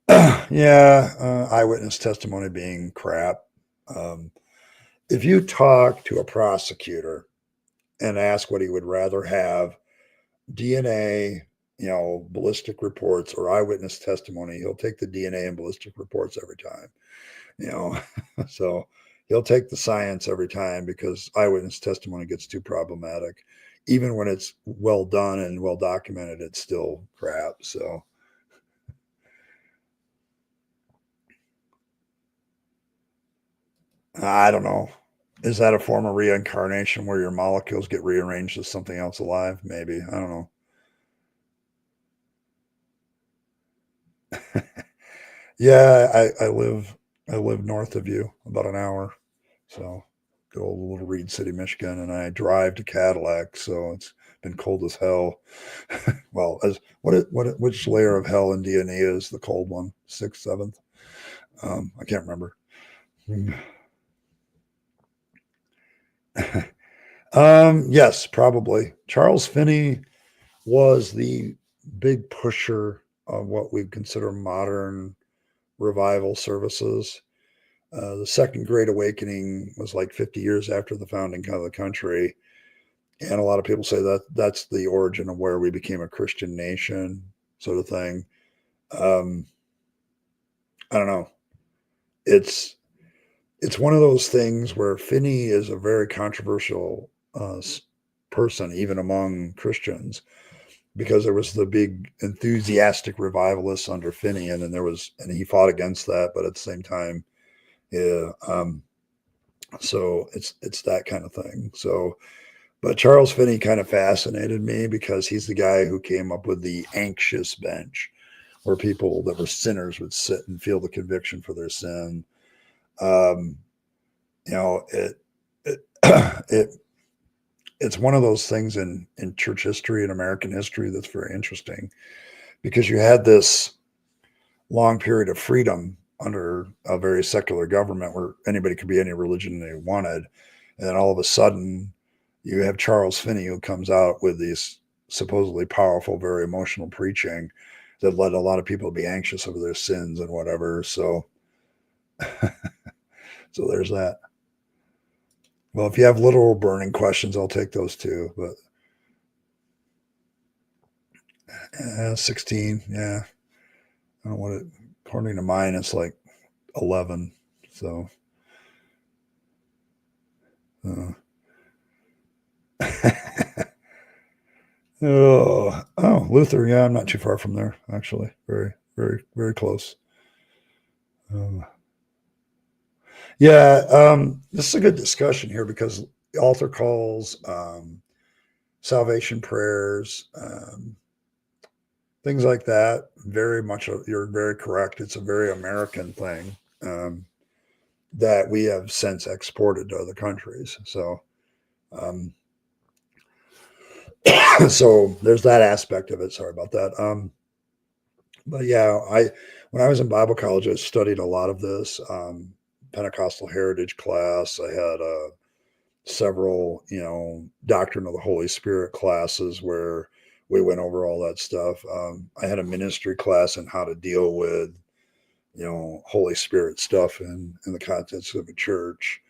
yeah, eyewitness testimony being crap. If you talk to a prosecutor and ask what he would rather have, DNA, ballistic reports or eyewitness testimony, he'll take the DNA and ballistic reports every time. So he'll take the science every time because eyewitness testimony gets too problematic. Even when it's well done and well documented, it's still crap. So, I don't know. Is that a form of reincarnation where your molecules get rearranged as something else alive? Maybe. I don't know. Yeah, I live north of you, about an hour. So, go to Little Reed City, Michigan, and I drive to Cadillac. So been cold as hell. Well, as which layer of hell in DNA is the cold one? Sixth, seventh? I can't remember. Yes, probably. Charles Finney was the big pusher of what we consider modern revival services. The Second Great Awakening was like 50 years after the founding of the country. And a lot of people say that that's the origin of where we became a Christian nation, sort of thing. I don't know. It's one of those things where Finney is a very controversial person, even among Christians, because there was the big enthusiastic revivalists under Finney, and then and he fought against that, but at the same time, yeah. So it's that kind of thing. So, but Charles Finney kind of fascinated me because he's the guy who came up with the anxious bench, where people that were sinners would sit and feel the conviction for their sin. Um, you know, it it's one of those things in church history and American history that's very interesting, because you had this long period of freedom under a very secular government where anybody could be any religion they wanted. And then all of a sudden, you have Charles Finney who comes out with these supposedly powerful, very emotional preaching that led a lot of people to be anxious over their sins and whatever. So, so there's that. Well, if you have literal burning questions, I'll take those too. But 16, yeah. I don't want it. According to mine, it's like 11. So, uh, oh, Luther. Yeah, I'm not too far from there, actually. Very, very, very close. Uh, yeah, this is a good discussion here because altar calls, salvation prayers, things like that. Very much, you're very correct. It's a very American thing that we have since exported to other countries. So, um, so there's that aspect of it. Sorry about that. But yeah, I when I was in Bible college, I studied a lot of this Pentecostal heritage class. I had several, doctrine of the Holy Spirit classes where we went over all that stuff. I had a ministry class on how to deal with, Holy Spirit stuff in the context of a church.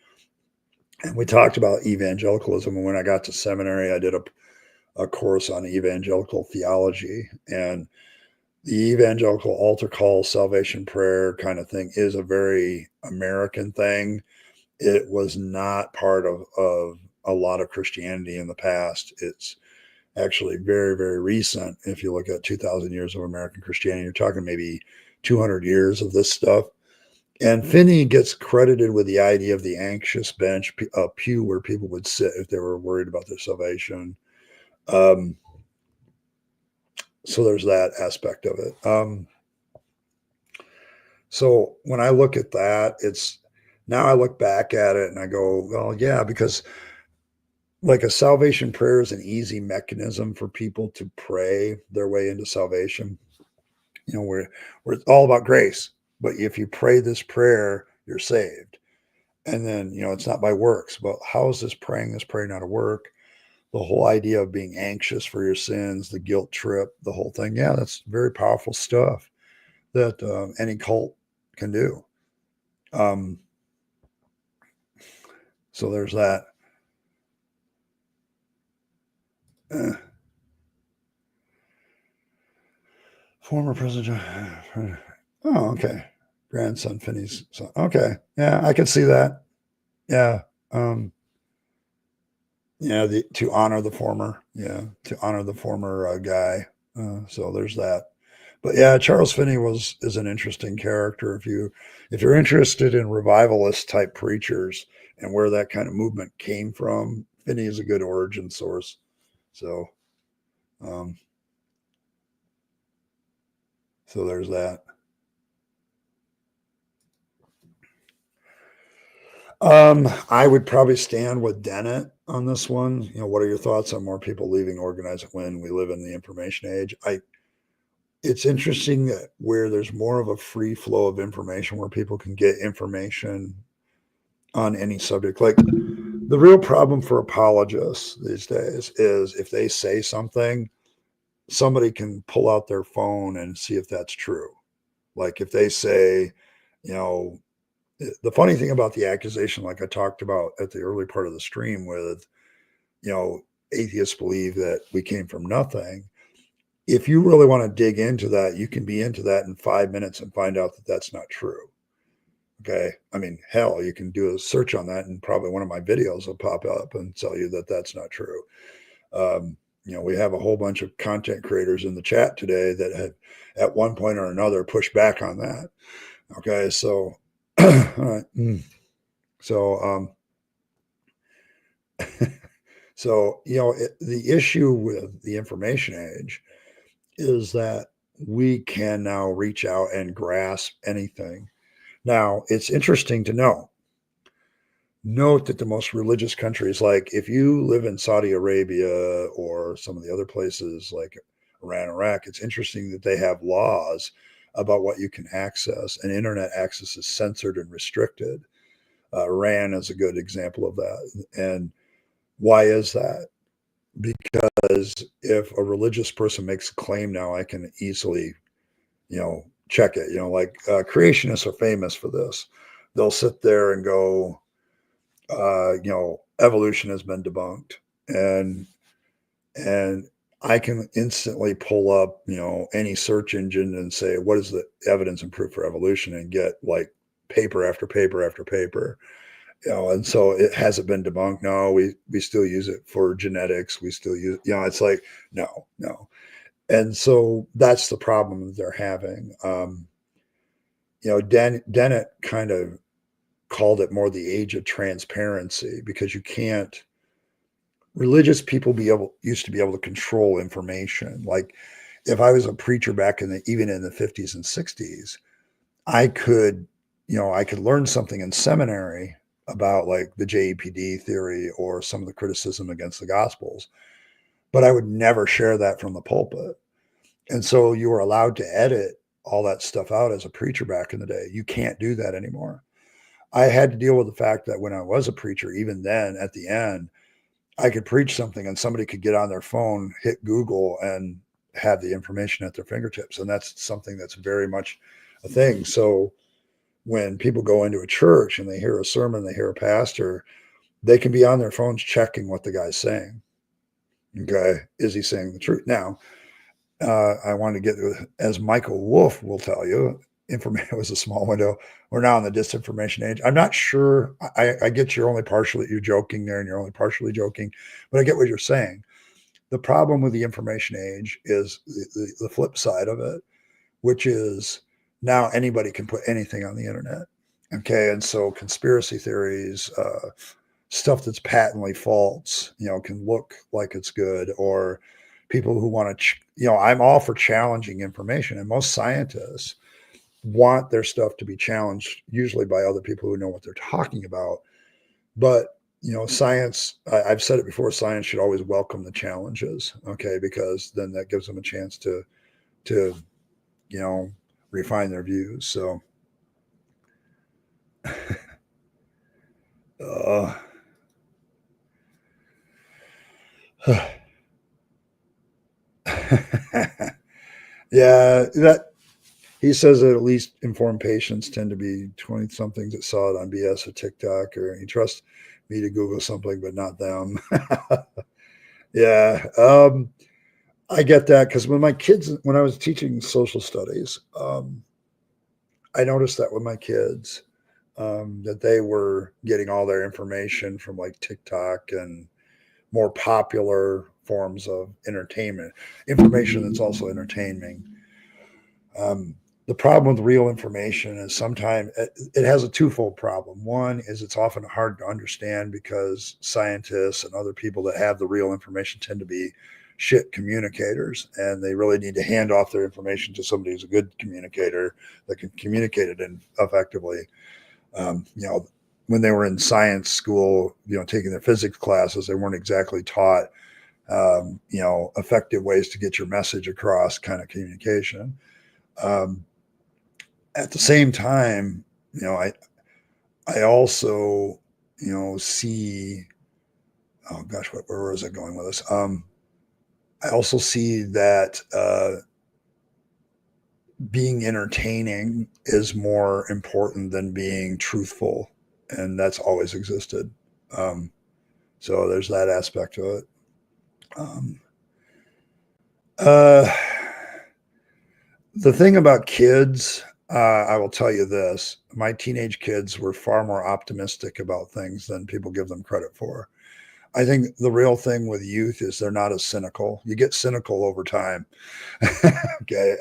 And we talked about evangelicalism. And when I got to seminary, I did a course on evangelical theology. And the evangelical altar call, salvation prayer kind of thing is a very American thing. It was not part of a lot of Christianity in the past. It's actually very, very recent. If you look at 2,000 years of American Christianity, you're talking maybe 200 years of this stuff. And Finney gets credited with the idea of the anxious bench, a pew where people would sit if they were worried about their salvation. Um, so there's that aspect of it. So when I look at that, now I look back at it and I go, well, yeah, because like a salvation prayer is an easy mechanism for people to pray their way into salvation. Where it's all about grace, but if you pray this prayer, you're saved. And then, it's not by works, but how is this prayer not a work? The whole idea of being anxious for your sins, the guilt trip, the whole thing. Yeah, that's very powerful stuff that any cult can do. Um, so there's that. Uh, Former president. Oh, okay. Grandson Finney's son. Okay. Yeah, I could see that. Yeah. Yeah, to honor the former. Yeah, to honor the former guy. So there's that. But yeah, Charles Finney is an interesting character. If you're interested in revivalist type preachers and where that kind of movement came from, Finney is a good origin source. So, um, so there's that. I would probably stand with Dennett on this one. What are your thoughts on more people leaving organized when we live in the information age? It's interesting that where there's more of a free flow of information, where people can get information on any subject. Like the real problem for apologists these days is if they say something, somebody can pull out their phone and see if that's true. Like if they say, you know, the funny thing about the accusation, like I talked about at the early part of the stream with, atheists believe that we came from nothing. If you really want to dig into that, you can be into that in 5 minutes and find out that that's not true. Okay. I mean, hell, you can do a search on that and probably one of my videos will pop up and tell you that that's not true. We have a whole bunch of content creators in the chat today that have at one point or another pushed back on that. Okay. So, all right. So, the issue with the information age is that we can now reach out and grasp anything. Now, it's interesting to note that the most religious countries, like if you live in Saudi Arabia or some of the other places like Iran, Iraq, it's interesting that they have laws about what you can access, and internet access is censored and restricted. Iran is a good example of that. And why is that? Because if a religious person makes a claim now, I can easily, check it. Like creationists are famous for this. They'll sit there and go, evolution has been debunked, and I can instantly pull up, any search engine and say, what is the evidence and proof for evolution, and get like paper after paper after paper. And so it hasn't been debunked. No, we still use it for genetics. We still use, it's like, no. And so that's the problem that they're having. Dennett kind of called it more the age of transparency, because religious people used to be able to control information. Like if I was a preacher back even in the 50s and 60s, I could learn something in seminary about like the JEPD theory or some of the criticism against the Gospels, but I would never share that from the pulpit. And so you were allowed to edit all that stuff out as a preacher back in the day. You can't do that anymore. I had to deal with the fact that when I was a preacher, even then at the end, I could preach something and somebody could get on their phone, hit Google, and have the information at their fingertips. And that's something that's very much a thing. So when people go into a church and they hear a sermon, they hear a pastor, they can be on their phones checking what the guy's saying. Okay. Is he saying the truth? Now, I want to get, as Michael Wolff will tell you, information was a small window. We're now in the disinformation age. I'm not sure. I get you're joking there and you're only partially joking, but I get what you're saying. The problem with the information age is the flip side of it, which is now anybody can put anything on the internet. Okay. And so conspiracy theories, stuff that's patently false, can look like it's good, or people who want to, I'm all for challenging information. And most scientists want their stuff to be challenged, usually by other people who know what they're talking about. But, science, I've said it before, science should always welcome the challenges. Okay. Because then that gives them a chance to, refine their views. So, uh, yeah, that he says that at least informed patients tend to be 20 somethings that saw it on BS or TikTok, or he trusts me to Google something, but not them. Yeah. I get that, because when I was teaching social studies, I noticed that with my kids, that they were getting all their information from like TikTok and more popular forms of entertainment, information that's also entertaining. The problem with real information is sometimes it has a twofold problem. One is it's often hard to understand because scientists and other people that have the real information tend to be shit communicators, and they really need to hand off their information to somebody who's a good communicator that can communicate it effectively. when they were in science school, taking their physics classes, they weren't exactly taught, effective ways to get your message across, kind of communication. Um, at the same time, I also, see, oh gosh, where was I going with this? I also see that being entertaining is more important than being truthful, and that's always existed. Um, so there's that aspect to it. Um, uh, the thing about kids, I will tell you this: my teenage kids were far more optimistic about things than people give them credit for. I think the real thing with youth is they're not as cynical. You get cynical over time. Okay,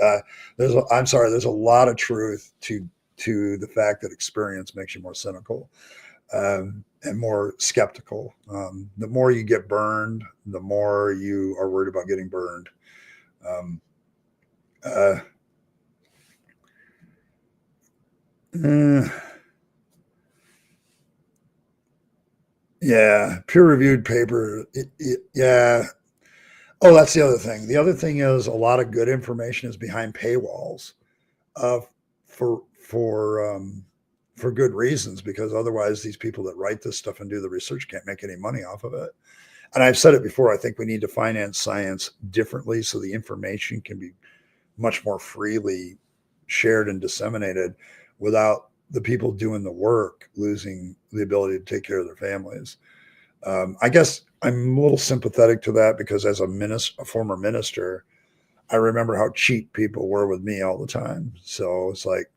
I'm sorry. There's a lot of truth to the fact that experience makes you more cynical, and more skeptical. The more you get burned, the more you are worried about getting burned. Um, uh, eh, yeah, peer-reviewed paper. Yeah. Oh, that's the other thing. The other thing is a lot of good information is behind paywalls, uh, for good reasons, because otherwise these people that write this stuff and do the research can't make any money off of it. And I've said it before, I think we need to finance science differently so the information can be much more freely shared and disseminated without the people doing the work losing the ability to take care of their families. I guess I'm a little sympathetic to that because as a former minister, I remember how cheap people were with me all the time. So it's like,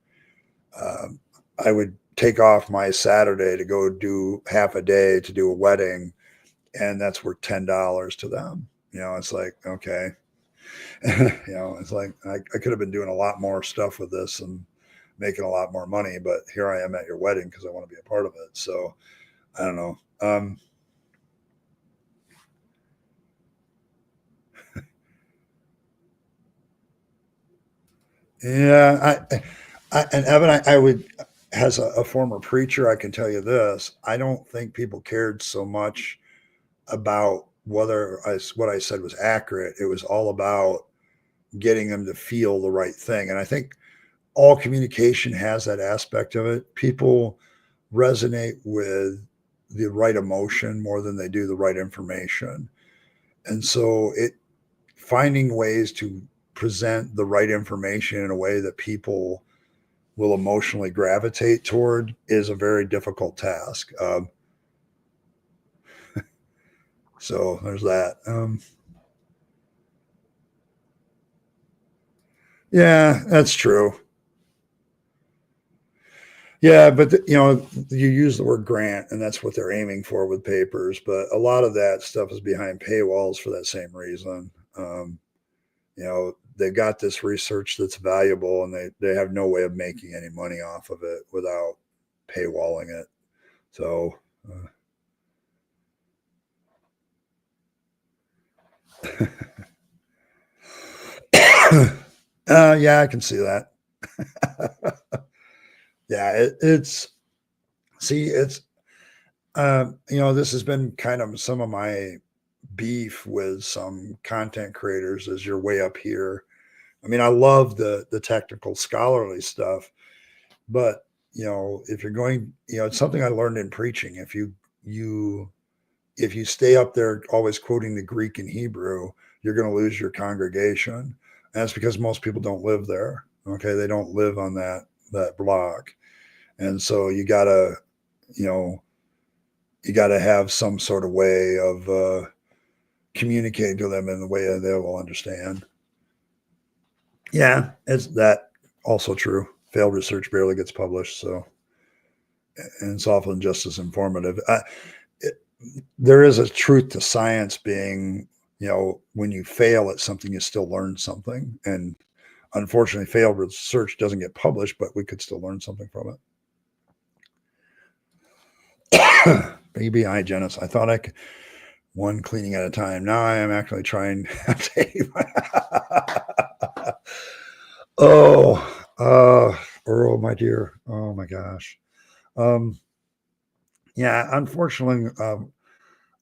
um, I would take off my Saturday to go do half a day to do a wedding, and that's worth $10 to them. It's like, okay. It's like I could have been doing a lot more stuff with this and making a lot more money, but here I am at your wedding because I want to be a part of it. So I don't know. Yeah, and Evan, I would, as a former preacher, I can tell you this: I don't think people cared so much about whether what I said was accurate. It was all about getting them to feel the right thing, and I think all communication has that aspect of it. People resonate with the right emotion more than they do the right information, and so it finding ways to present the right information in a way that people will emotionally gravitate toward is a very difficult task. So there's that. Yeah, that's true. Yeah, but you use the word grant, and that's what they're aiming for with papers. But a lot of that stuff is behind paywalls for that same reason. They've got this research that's valuable, and they have no way of making any money off of it without paywalling it. So, yeah, I can see that. Yeah, it's see, it's this has been kind of some of my beef with some content creators as you're way up here. I mean, I love the technical scholarly stuff, but if you're going, it's something I learned in preaching. You if you stay up there always quoting the Greek and Hebrew, you're going to lose your congregation. And that's because most people don't live there. Okay, they don't live on that block, and so you know, you got to have some sort of way of communicating to them in the way that they will understand. Yeah, it's that also true. Failed research barely gets published, so and it's often just as informative. It, there is a truth to science being, when you fail at something, you still learn something. And unfortunately, failed research doesn't get published, but we could still learn something from it. Baby hygienist. I thought I could one cleaning at a time. Now I am actually trying to take oh, Earl, my dear. Oh my gosh. Um, Yeah, unfortunately,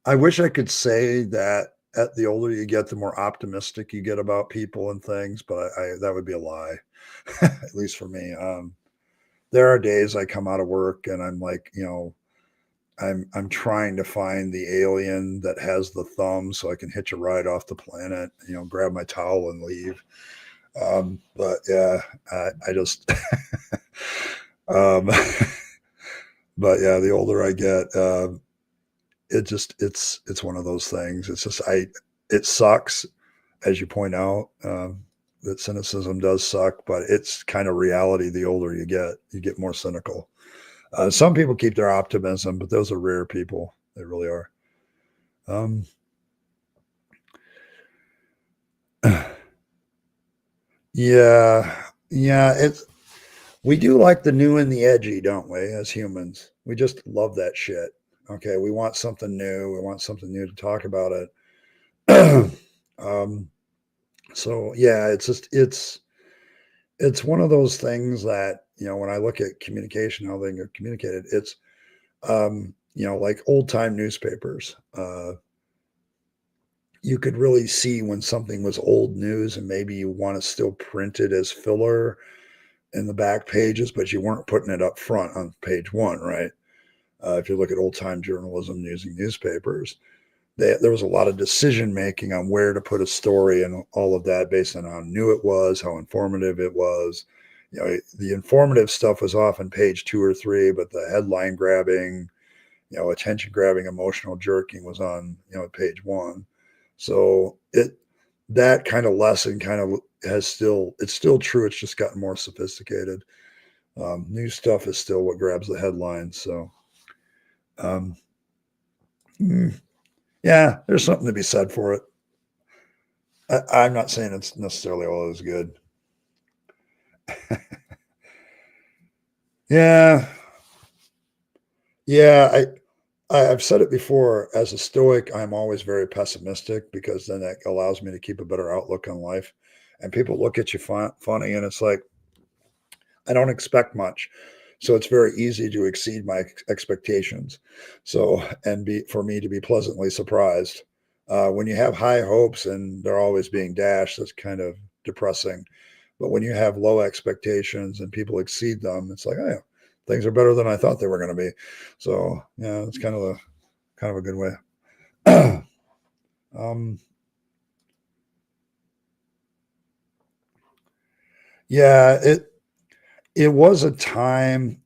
I wish I could say that at the older you get, the more optimistic you get about people and things, but I that would be a lie, at least for me. There are days I come out of work and I'm like, I'm trying to find the alien that has the thumb so I can hitch a ride off the planet, grab my towel and leave. But yeah, I just, um, but yeah, the older I get, it's one of those things. It's just, it sucks, as you point out, that cynicism does suck, but it's kind of reality. The older you get more cynical. Some people keep their optimism, but those are rare people. They really are. Um, yeah, yeah. We do like the new and the edgy, don't we? As humans, we just love that shit. Okay, we want something new. We want something new to talk about it. um, so yeah, it's one of those things that when I look at communication, how they are communicated, it's like old time newspapers. You could really see when something was old news and maybe you want to still print it as filler in the back pages, but you weren't putting it up front on page one, right? If you look at old time journalism using newspapers, there was a lot of decision making on where to put a story and all of that based on how new it was, how informative it was. The informative stuff was often page two or three, but the headline grabbing, attention grabbing, emotional jerking was on, page one. So that kind of lesson kind of it's still true. It's just gotten more sophisticated. New stuff is still what grabs the headlines. So, um, mm, yeah, there's something to be said for it. I'm not saying it's necessarily always good. Yeah, yeah. I've said it before. As a Stoic, I'm always very pessimistic because then that allows me to keep a better outlook on life. And people look at you funny, and it's like I don't expect much. So it's very easy to exceed my expectations. So, and be for me to be pleasantly surprised. When you have high hopes and they're always being dashed, that's kind of depressing. But when you have low expectations and people exceed them, it's like, oh, yeah, things are better than I thought they were going to be. So, yeah, it's kind of a good way. um, yeah, it was a time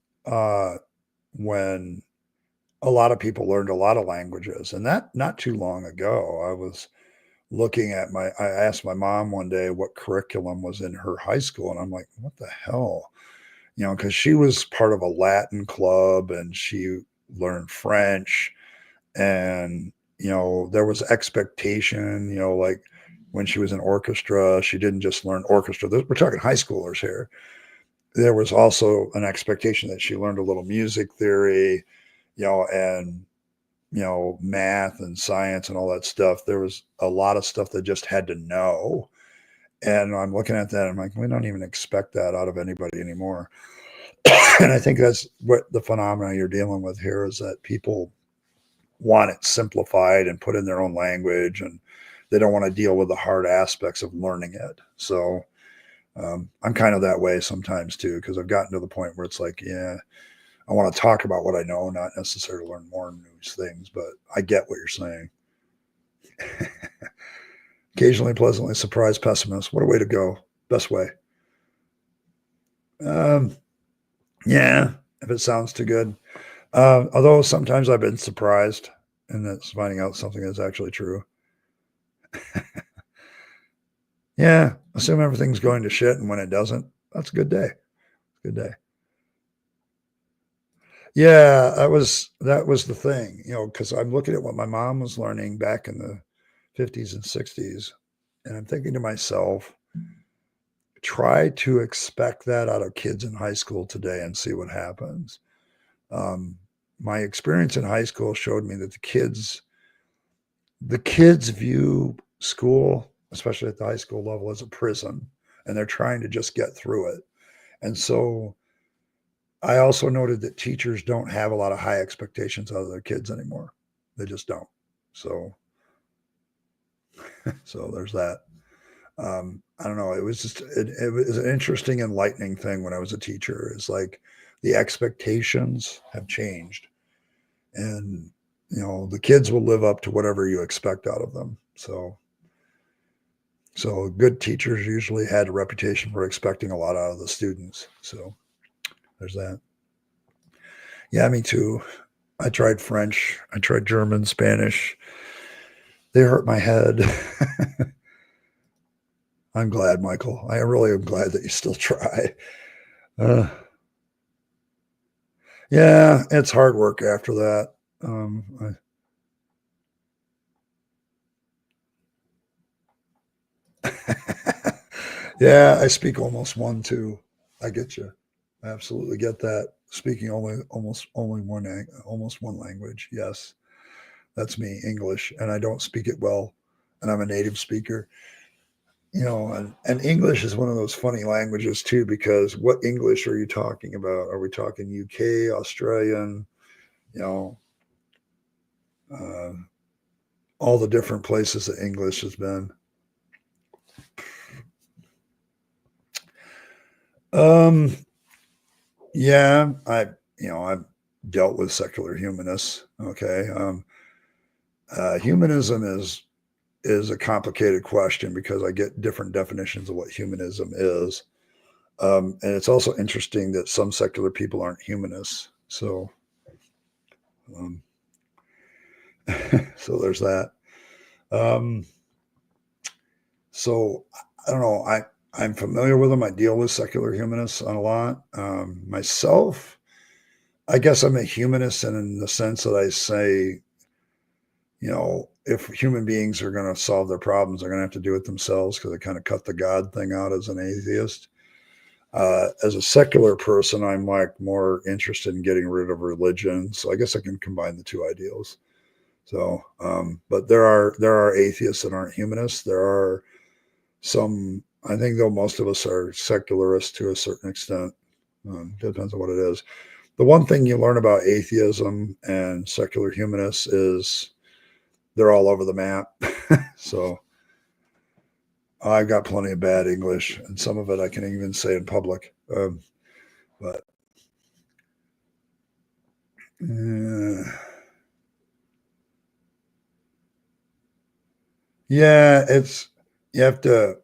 when a lot of people learned a lot of languages, and that not too long ago. I was looking at I asked my mom one day what curriculum was in her high school, and I'm like, what the hell? Because she was part of a Latin club and she learned French, and there was expectation. Like when she was in orchestra, she didn't just learn orchestra. We're talking high schoolers here. There was also an expectation that she learned a little music theory, and math and science and all that stuff. There was a lot of stuff that just had to know. And I'm looking at that, I'm like, we don't even expect that out of anybody anymore. And I think that's what the phenomena you're dealing with here is that people want it simplified and put in their own language, and they don't want to deal with the hard aspects of learning it. So I'm kind of that way sometimes too, because I've gotten to the point where it's like, yeah, I want to talk about what I know, not necessarily learn more new things, but I get what you're saying. Occasionally pleasantly surprised pessimist. What a way to go. Best way. Um, yeah, if it sounds too good. Although sometimes I've been surprised and that's finding out something is actually true. Yeah, assume everything's going to shit, and when it doesn't, that's a good day. Good day. Yeah, that was the thing, because I'm looking at what my mom was learning back in the 50s and 60s, and I'm thinking to myself, try to expect that out of kids in high school today and see what happens. Um, my experience in high school showed me that the kids view school, especially at the high school level, as a prison, and they're trying to just get through it. And so I also noted that teachers don't have a lot of high expectations out of their kids anymore. They just don't. So, so there's that. I don't know. It was just it was an interesting, enlightening thing when I was a teacher. It's like the expectations have changed, and the kids will live up to whatever you expect out of them. So good teachers usually had a reputation for expecting a lot out of the students. So there's that. Yeah, me too. I tried French. I tried German, Spanish. They hurt my head. I'm glad, Michael. I really am glad that you still try. Uh, yeah, it's hard work after that. Yeah, I speak almost one too. I get you. I absolutely get that. Speaking almost one language. Yes, that's me, English, and I don't speak it well, and I'm a native speaker. And English is one of those funny languages too, because what English are you talking about? Are we talking UK, Australian, you know, uh, all the different places that English has been? Um, yeah, I've dealt with secular humanists. Okay. Humanism is a complicated question because I get different definitions of what humanism is. And it's also interesting that some secular people aren't humanists. Um, so there's that. Um, so I don't know. I'm familiar with them. I deal with secular humanists on a lot. Myself, I guess I'm a humanist, and in the sense that I say, if human beings are going to solve their problems, they're going to have to do it themselves, because I kind of cut the God thing out as an atheist. As a secular person, I'm like more interested in getting rid of religion. So I guess I can combine the two ideals. So, but there are atheists that aren't humanists. There are some. I think though most of us are secularists to a certain extent. Depends on what it is. The one thing you learn about atheism and secular humanists is they're all over the map. So I've got plenty of bad English, and some of it I can even say in public. But yeah, you have to.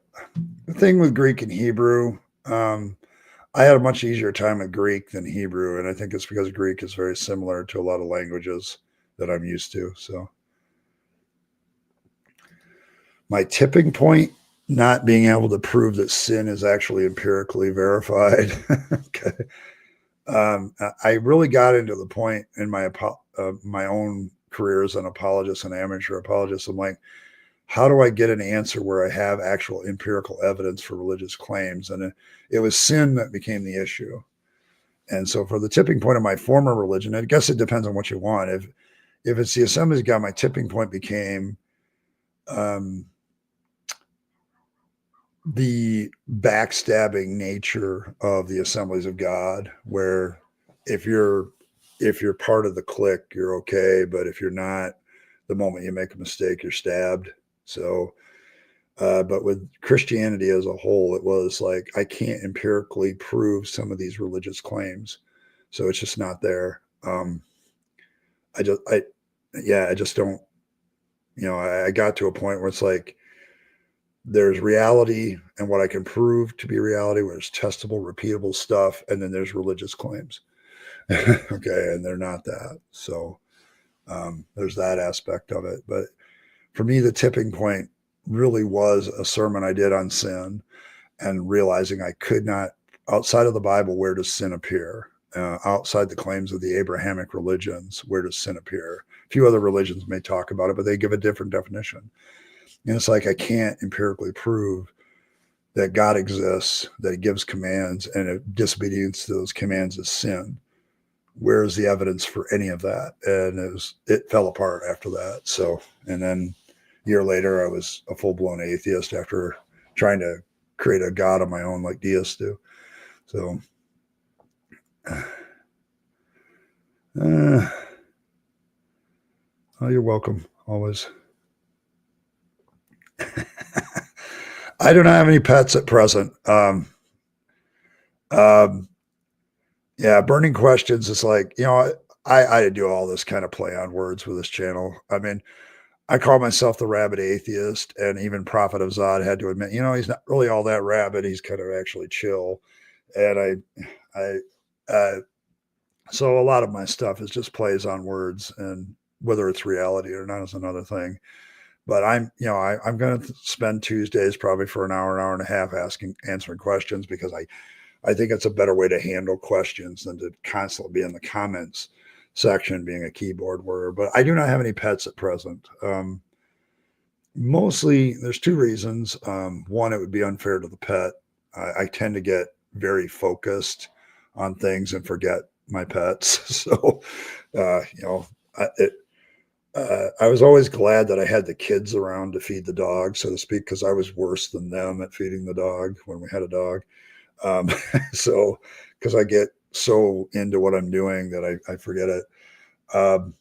The thing with Greek and Hebrew, I had a much easier time with Greek than Hebrew, and I think it's because Greek is very similar to a lot of languages that I'm used to. So my tipping point, not being able to prove that sin is actually empirically verified. Okay. I really got into the point in my own career as an apologist and amateur apologist. I'm like, how do I get an answer where I have actual empirical evidence for religious claims? And it was sin that became the issue. And so for the tipping point of my former religion, I guess it depends on what you want. If it's the Assemblies of God, my tipping point became um, the backstabbing nature of the Assemblies of God, where if you're if you're part of the clique, you're okay, but if you're not, the moment you make a mistake, you're stabbed. So, but with Christianity as a whole, it was like I can't empirically prove some of these religious claims, so it's just not there. I just, I, yeah, I just don't. I got to a point where it's like there's reality and what I can prove to be reality, where it's testable, repeatable stuff, and then there's religious claims. Okay, and they're not that. So there's that aspect of it. But for me, the tipping point really was a sermon I did on sin, and realizing I could not, outside of the Bible, where does sin appear? Outside the claims of the Abrahamic religions, where does sin appear? A few other religions may talk about it, but they give a different definition. And it's like I can't empirically prove that God exists, that he gives commands, and disobedience to those commands is sin. Where's the evidence for any of that? And it fell apart after that. So, and then a year later, I was a full blown atheist after trying to create a God of my own, like deists do. So, Oh, you're welcome. Always. I do not have any pets at present. Um, yeah, burning questions is like, I do all this kind of play on words with this channel. I mean, I call myself the Rabyd Atheist, and even Prophet of Zod had to admit, he's not really all that rabid. He's kind of actually chill. And I, so a lot of my stuff is just plays on words, and whether it's reality or not is another thing. But I'm going to spend Tuesdays probably for an hour and a half answering questions, because I think it's a better way to handle questions than to constantly be in the comments section being a keyboard warrior. But I do not have any pets at present. Mostly, there's two reasons. One, it would be unfair to the pet. I tend to get very focused on things and forget my pets. So, it, I was always glad that I had the kids around to feed the dog, so to speak, because I was worse than them at feeding the dog when we had a dog. Um, so, because I get so into what I'm doing that I forget it. Um,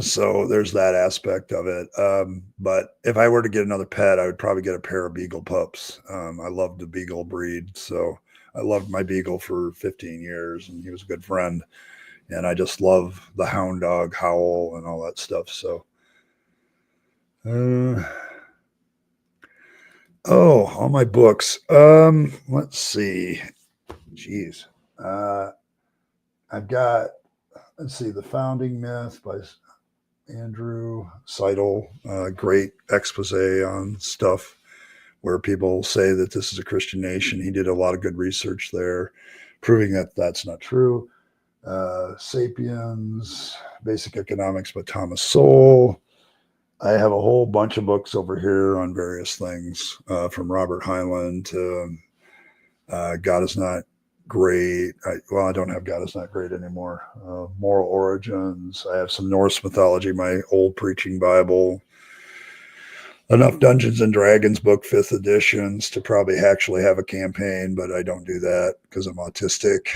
so there's that aspect of it. But if I were to get another pet, I would probably get a pair of beagle pups. I love the beagle breed, so I loved my beagle for 15 years, and he was a good friend. And I just love the hound dog howl and all that stuff. So, uh, all my books. Let's see. Jeez. Uh, I've got, let's see, The Founding Myth by Andrew Seidel. Great expose on stuff where people say that this is a Christian nation. He did a lot of good research there, proving that that's not true. Sapiens, Basic Economics by Thomas Sowell. I have a whole bunch of books over here on various things, from Robert Heinlein to God is Not Great. I don't have God is Not Great anymore. Moral Origins. I have some Norse mythology, my old preaching Bible. Enough Dungeons and Dragons book, 5th editions, to probably actually have a campaign, but I don't do that because I'm autistic.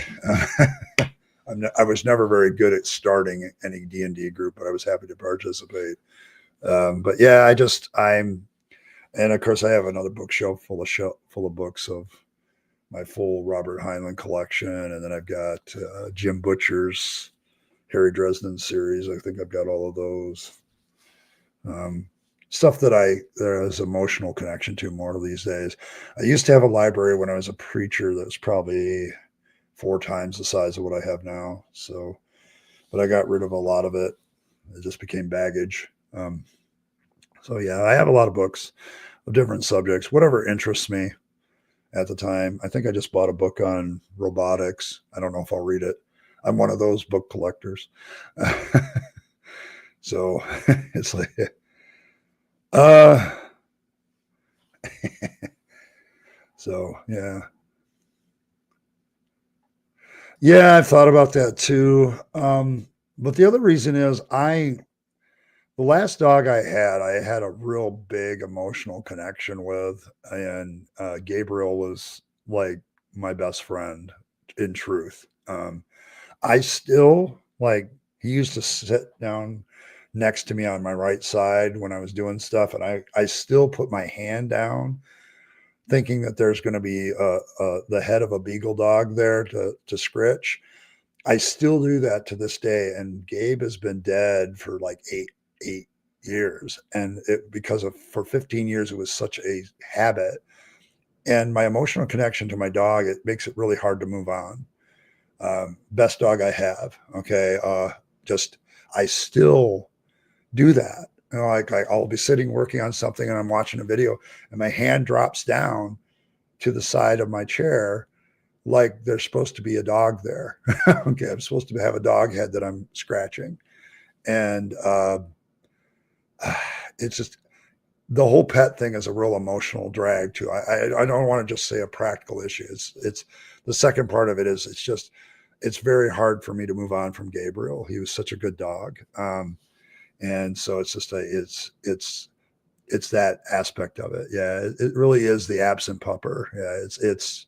I was never very good at starting any D&D group, but I was happy to participate. But yeah, and of course I have another bookshelf full of books of my full Robert Heinlein collection, and then I've got Jim Butcher's Harry Dresden series. I think I've got all of those. Stuff that there is emotional connection to more these days. I used to have a library when I was a preacher that was probably 4 times the size of what I have now. So, but I got rid of a lot of it. It just became baggage. So yeah, I have a lot of books of different subjects, whatever interests me at the time. I think I just bought a book on robotics. I don't know if I'll read it. I'm one of those book collectors. So it's like, uh, so yeah. Yeah, I've thought about that too. But the other reason is the last dog I had a real big emotional connection with, and Gabriel was like my best friend in truth. I still like, he used to sit down next to me on my right side when I was doing stuff, and I still put my hand down, thinking that there's going to be the head of a beagle dog there to scritch. I still do that to this day, and Gabe has been dead for like eight years, and because of for 15 years it was such a habit, and my emotional connection to my dog, it makes it really hard to move on. Best dog I have. Okay, just I still do that. Like I'll be sitting working on something and I'm watching a video, and my hand drops down to the side of my chair, like there's supposed to be a dog there. Okay, I'm supposed to have a dog head that I'm scratching, and it's just the whole pet thing is a real emotional drag too. I don't want to just say a practical issue. It's the second part of it is it's very hard for me to move on from Gabriel. He was such a good dog, and so it's just it's that aspect of it. Yeah, it really is the absent pupper. Yeah, it's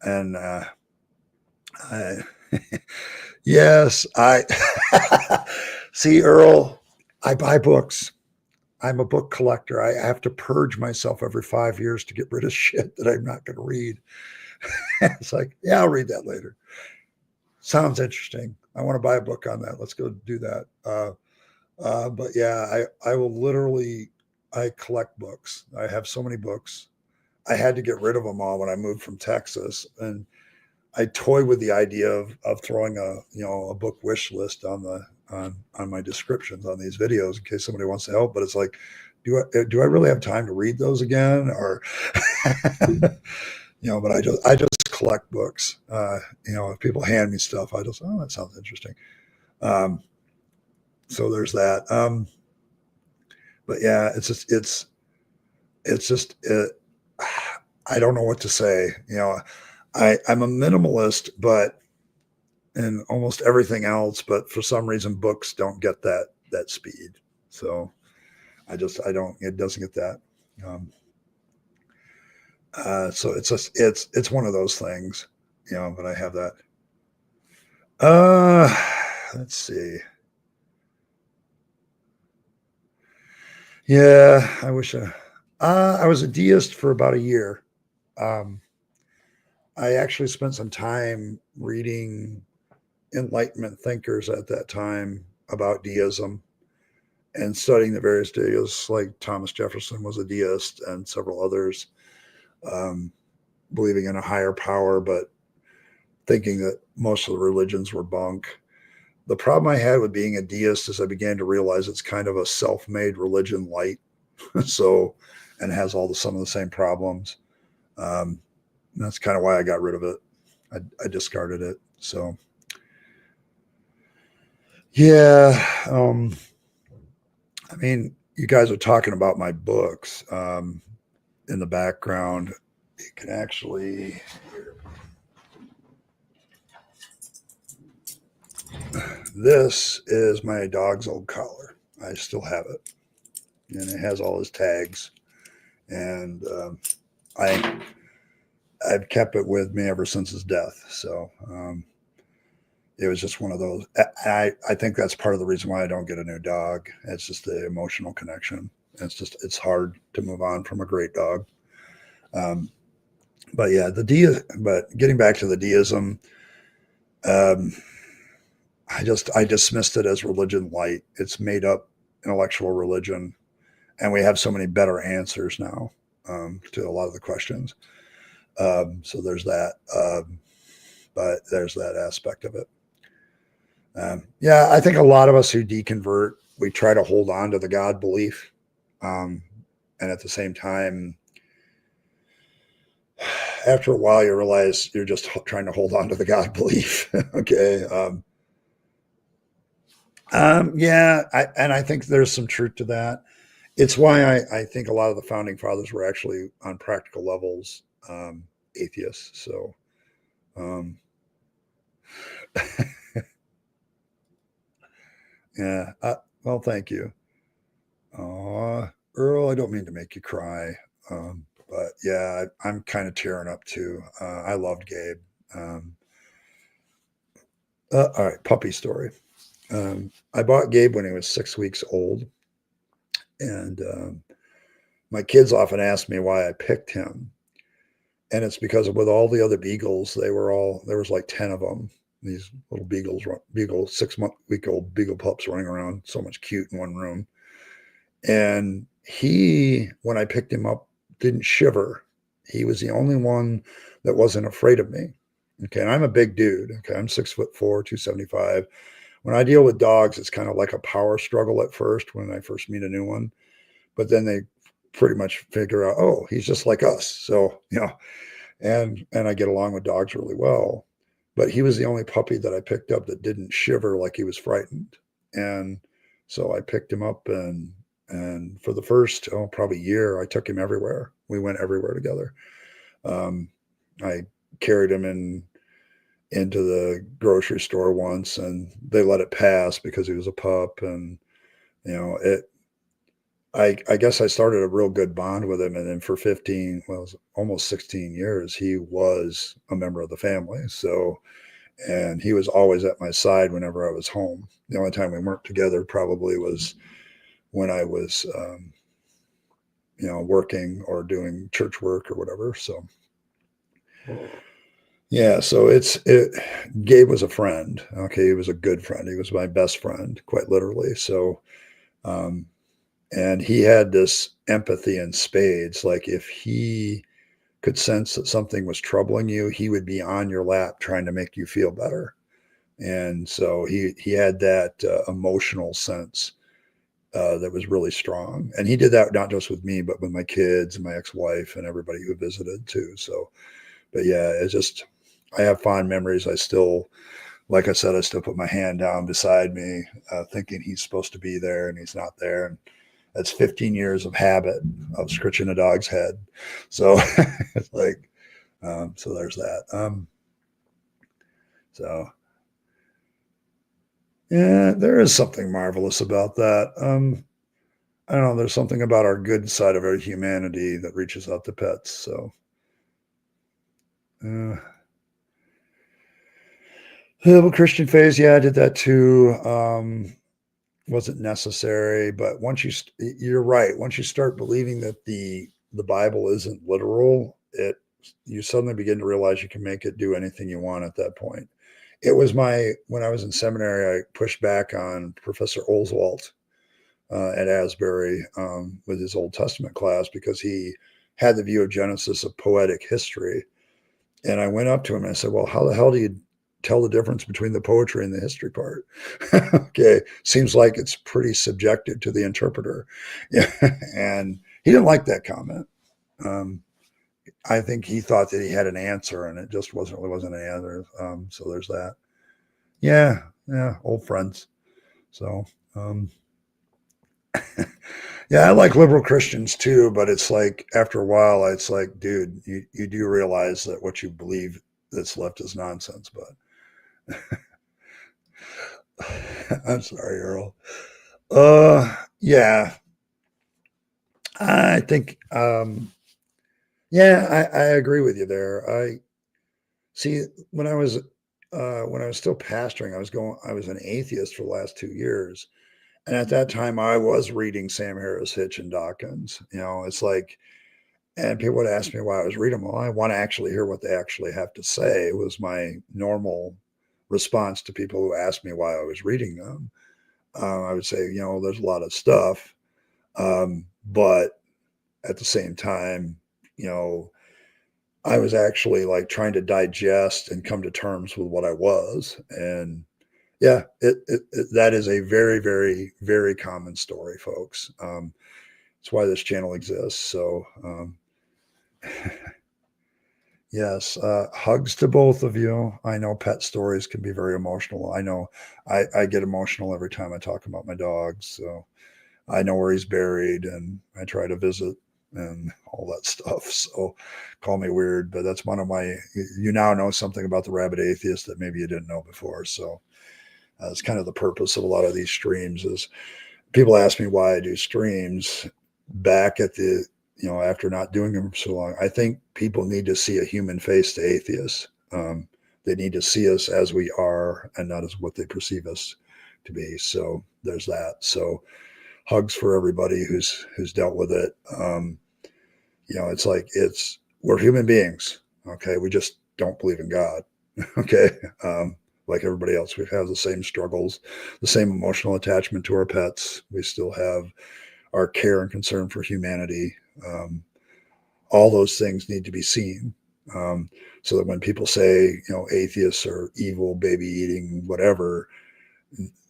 And I, yes, I see, Earl, I buy books. I'm a book collector. I have to purge myself every 5 years to get rid of shit that I'm not going to read. It's like, yeah, I'll read that later. Sounds interesting. I want to buy a book on that. Let's go do that. But yeah, I will literally, I collect books. I have so many books. I had to get rid of them all when I moved from Texas, and I toy with the idea of throwing a book wish list on my descriptions on these videos in case somebody wants to help. But it's like, do I really have time to read those again? Or but I just collect books. If people hand me stuff, I just, oh, that sounds interesting. So there's that. But yeah, it's just I don't know what to say. I'm a minimalist, but in almost everything else, but for some reason books don't get that speed. So I don't, it doesn't get that. So it's one of those things, but I have that. Let's see. Yeah, I wish I was a deist for about a year. Um, I actually spent some time reading Enlightenment thinkers at that time about deism and studying the various deists, like Thomas Jefferson was a deist and several others, um, believing in a higher power, but thinking that most of the religions were bunk. The problem I had with being a deist is I began to realize it's kind of a self-made religion light. So, and has some of the same problems. That's kind of why I got rid of it. I discarded it. So, yeah. I mean, you guys are talking about my books in the background. You can actually. This is my dog's old collar. I still have it, and it has all his tags. And I I've kept it with me ever since his death. So it was just one of those. I think that's part of the reason why I don't get a new dog. It's just the emotional connection. It's hard to move on from a great dog. Um, but yeah, but getting back to the deism, um, I dismissed it as religion light. It's made up intellectual religion, and we have so many better answers now to a lot of the questions. So there's that. But there's that aspect of it. Yeah, I think a lot of us who deconvert, we try to hold on to the God belief. And at the same time, after a while, you realize you're just trying to hold on to the God belief. Okay. Yeah. I think there's some truth to that. It's why I think a lot of the founding fathers were actually on practical levels atheists. So, um, yeah. Well, thank you. Earl, I don't mean to make you cry. But yeah, I'm kind of tearing up too. I loved Gabe. Um, all right, puppy story. I bought Gabe when he was 6 weeks old, and my kids often ask me why I picked him, and it's because with all the other beagles, there was like 10 of them. These little beagle 6 week old beagle pups running around, so much cute in one room. And when I picked him up, didn't shiver. He was the only one that wasn't afraid of me. Okay. And I'm a big dude. Okay. I'm 6'4", 275. When I deal with dogs, it's kind of like a power struggle at first when I first meet a new one. But then they pretty much figure out, oh, he's just like us. So, and I get along with dogs really well. But he was the only puppy that I picked up that didn't shiver like he was frightened. And so I picked him up, and for the first probably year, I took him everywhere. We went everywhere together. I carried him into the grocery store once, and they let it pass because he was a pup, and it I guess I started a real good bond with him, and then for 15, well, it was almost 16 years, he was a member of the family. So, and he was always at my side whenever I was home. The only time we weren't together probably was when I was, working or doing church work or whatever. So, yeah, so Gabe was a friend. Okay, he was a good friend. He was my best friend, quite literally. So, um, and he had this empathy in spades. Like if he could sense that something was troubling you, he would be on your lap trying to make you feel better. And so he had that emotional sense that was really strong. And he did that not just with me, but with my kids and my ex-wife and everybody who visited too. So, but yeah, it's just I have fond memories. I still, like I said, I still put my hand down beside me, thinking he's supposed to be there and he's not there. And that's 15 years of habit of scratching a dog's head. So it's like, so there's that. So yeah, there is something marvelous about that. I don't know. There's something about our good side of our humanity that reaches out to pets. So, uh, the Christian phase, yeah, I did that too. Wasn't necessary, but you're right. Once you start believing that the Bible isn't literal, you suddenly begin to realize you can make it do anything you want at that point. It was when I was in seminary, I pushed back on Professor Oswalt at Asbury with his Old Testament class because he had the view of Genesis of poetic history. And I went up to him and I said, "Well, how the hell do you tell the difference between the poetry and the history part?" Okay, seems like it's pretty subjective to the interpreter. Yeah. And he didn't like that comment. Um, I think he thought that he had an answer, and it just wasn't an answer. So there's that. Yeah, yeah, old friends. So. Yeah, I like liberal Christians too, but it's like after a while, it's like, dude, you do realize that what you believe that's left is nonsense. But I'm sorry, Earl. Yeah, I think, yeah, I agree with you there. I see when I was still pastoring, I was an atheist for the last 2 years, and at that time, I was reading Sam Harris, Hitch, and Dawkins. It's like and people would ask me why I was reading them. Well, I want to actually hear what they actually have to say. It was my normal response to people who asked me why I was reading them. I would say, there's a lot of stuff, but at the same time, you know, I was actually like trying to digest and come to terms with what I was. And yeah, that is a very, very, very common story, folks. That's why this channel exists. So, yes, hugs to both of you. I know pet stories can be very emotional. I know I get emotional every time I talk about my dogs. So I know where he's buried and I try to visit and all that stuff. So call me weird, but that's one of you now know something about the Rabyd Atheist that maybe you didn't know before. So it's kind of the purpose of a lot of these streams is people ask me why I do streams back at after not doing them for so long. I think people need to see a human face to atheists. They need to see us as we are and not as what they perceive us to be. So there's that. So hugs for everybody who's dealt with it. It's like we're human beings. Okay. We just don't believe in God. Okay. Like everybody else, we have the same struggles, the same emotional attachment to our pets. We still have our care and concern for humanity. All those things need to be seen. So that when people say, atheists are evil, baby eating, whatever,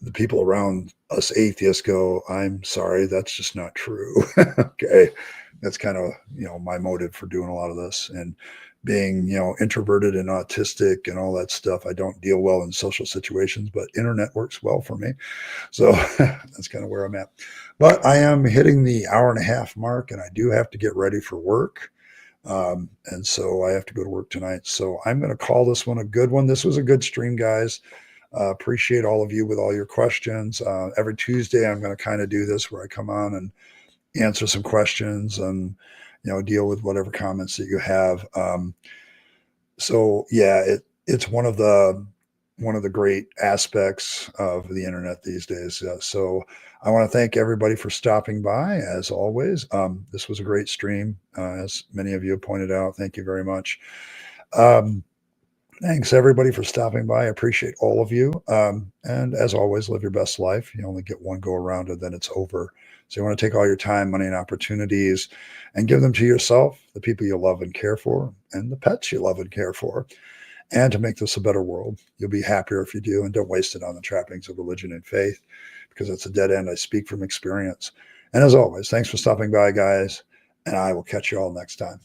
the people around us atheists go, I'm sorry, that's just not true. Okay. That's kind of, my motive for doing a lot of this. And being, introverted and autistic and all that stuff, I don't deal well in social situations, but internet works well for me. So that's kind of where I'm at. But I am hitting the hour and a half mark and I do have to get ready for work. And so I have to go to work tonight. So I'm going to call this one a good one. This was a good stream, guys. Appreciate all of you with all your questions. Every Tuesday, I'm going to kind of do this where I come on and answer some questions and, deal with whatever comments that you have. So yeah, it's one of the great aspects of the internet these days. So I want to thank everybody for stopping by. As always, this was a great stream, as many of you have pointed out. Thank you very much. Um, Thanks everybody for stopping by. I appreciate all of you. And as always, live your best life. You only get one go around and then it's over. So you want to take all your time, money, and opportunities and give them to yourself, the people you love and care for, and the pets you love and care for, and to make this a better world. You'll be happier if you do, and don't waste it on the trappings of religion and faith, because it's a dead end. I speak from experience. And as always, thanks for stopping by, guys, and I will catch you all next time.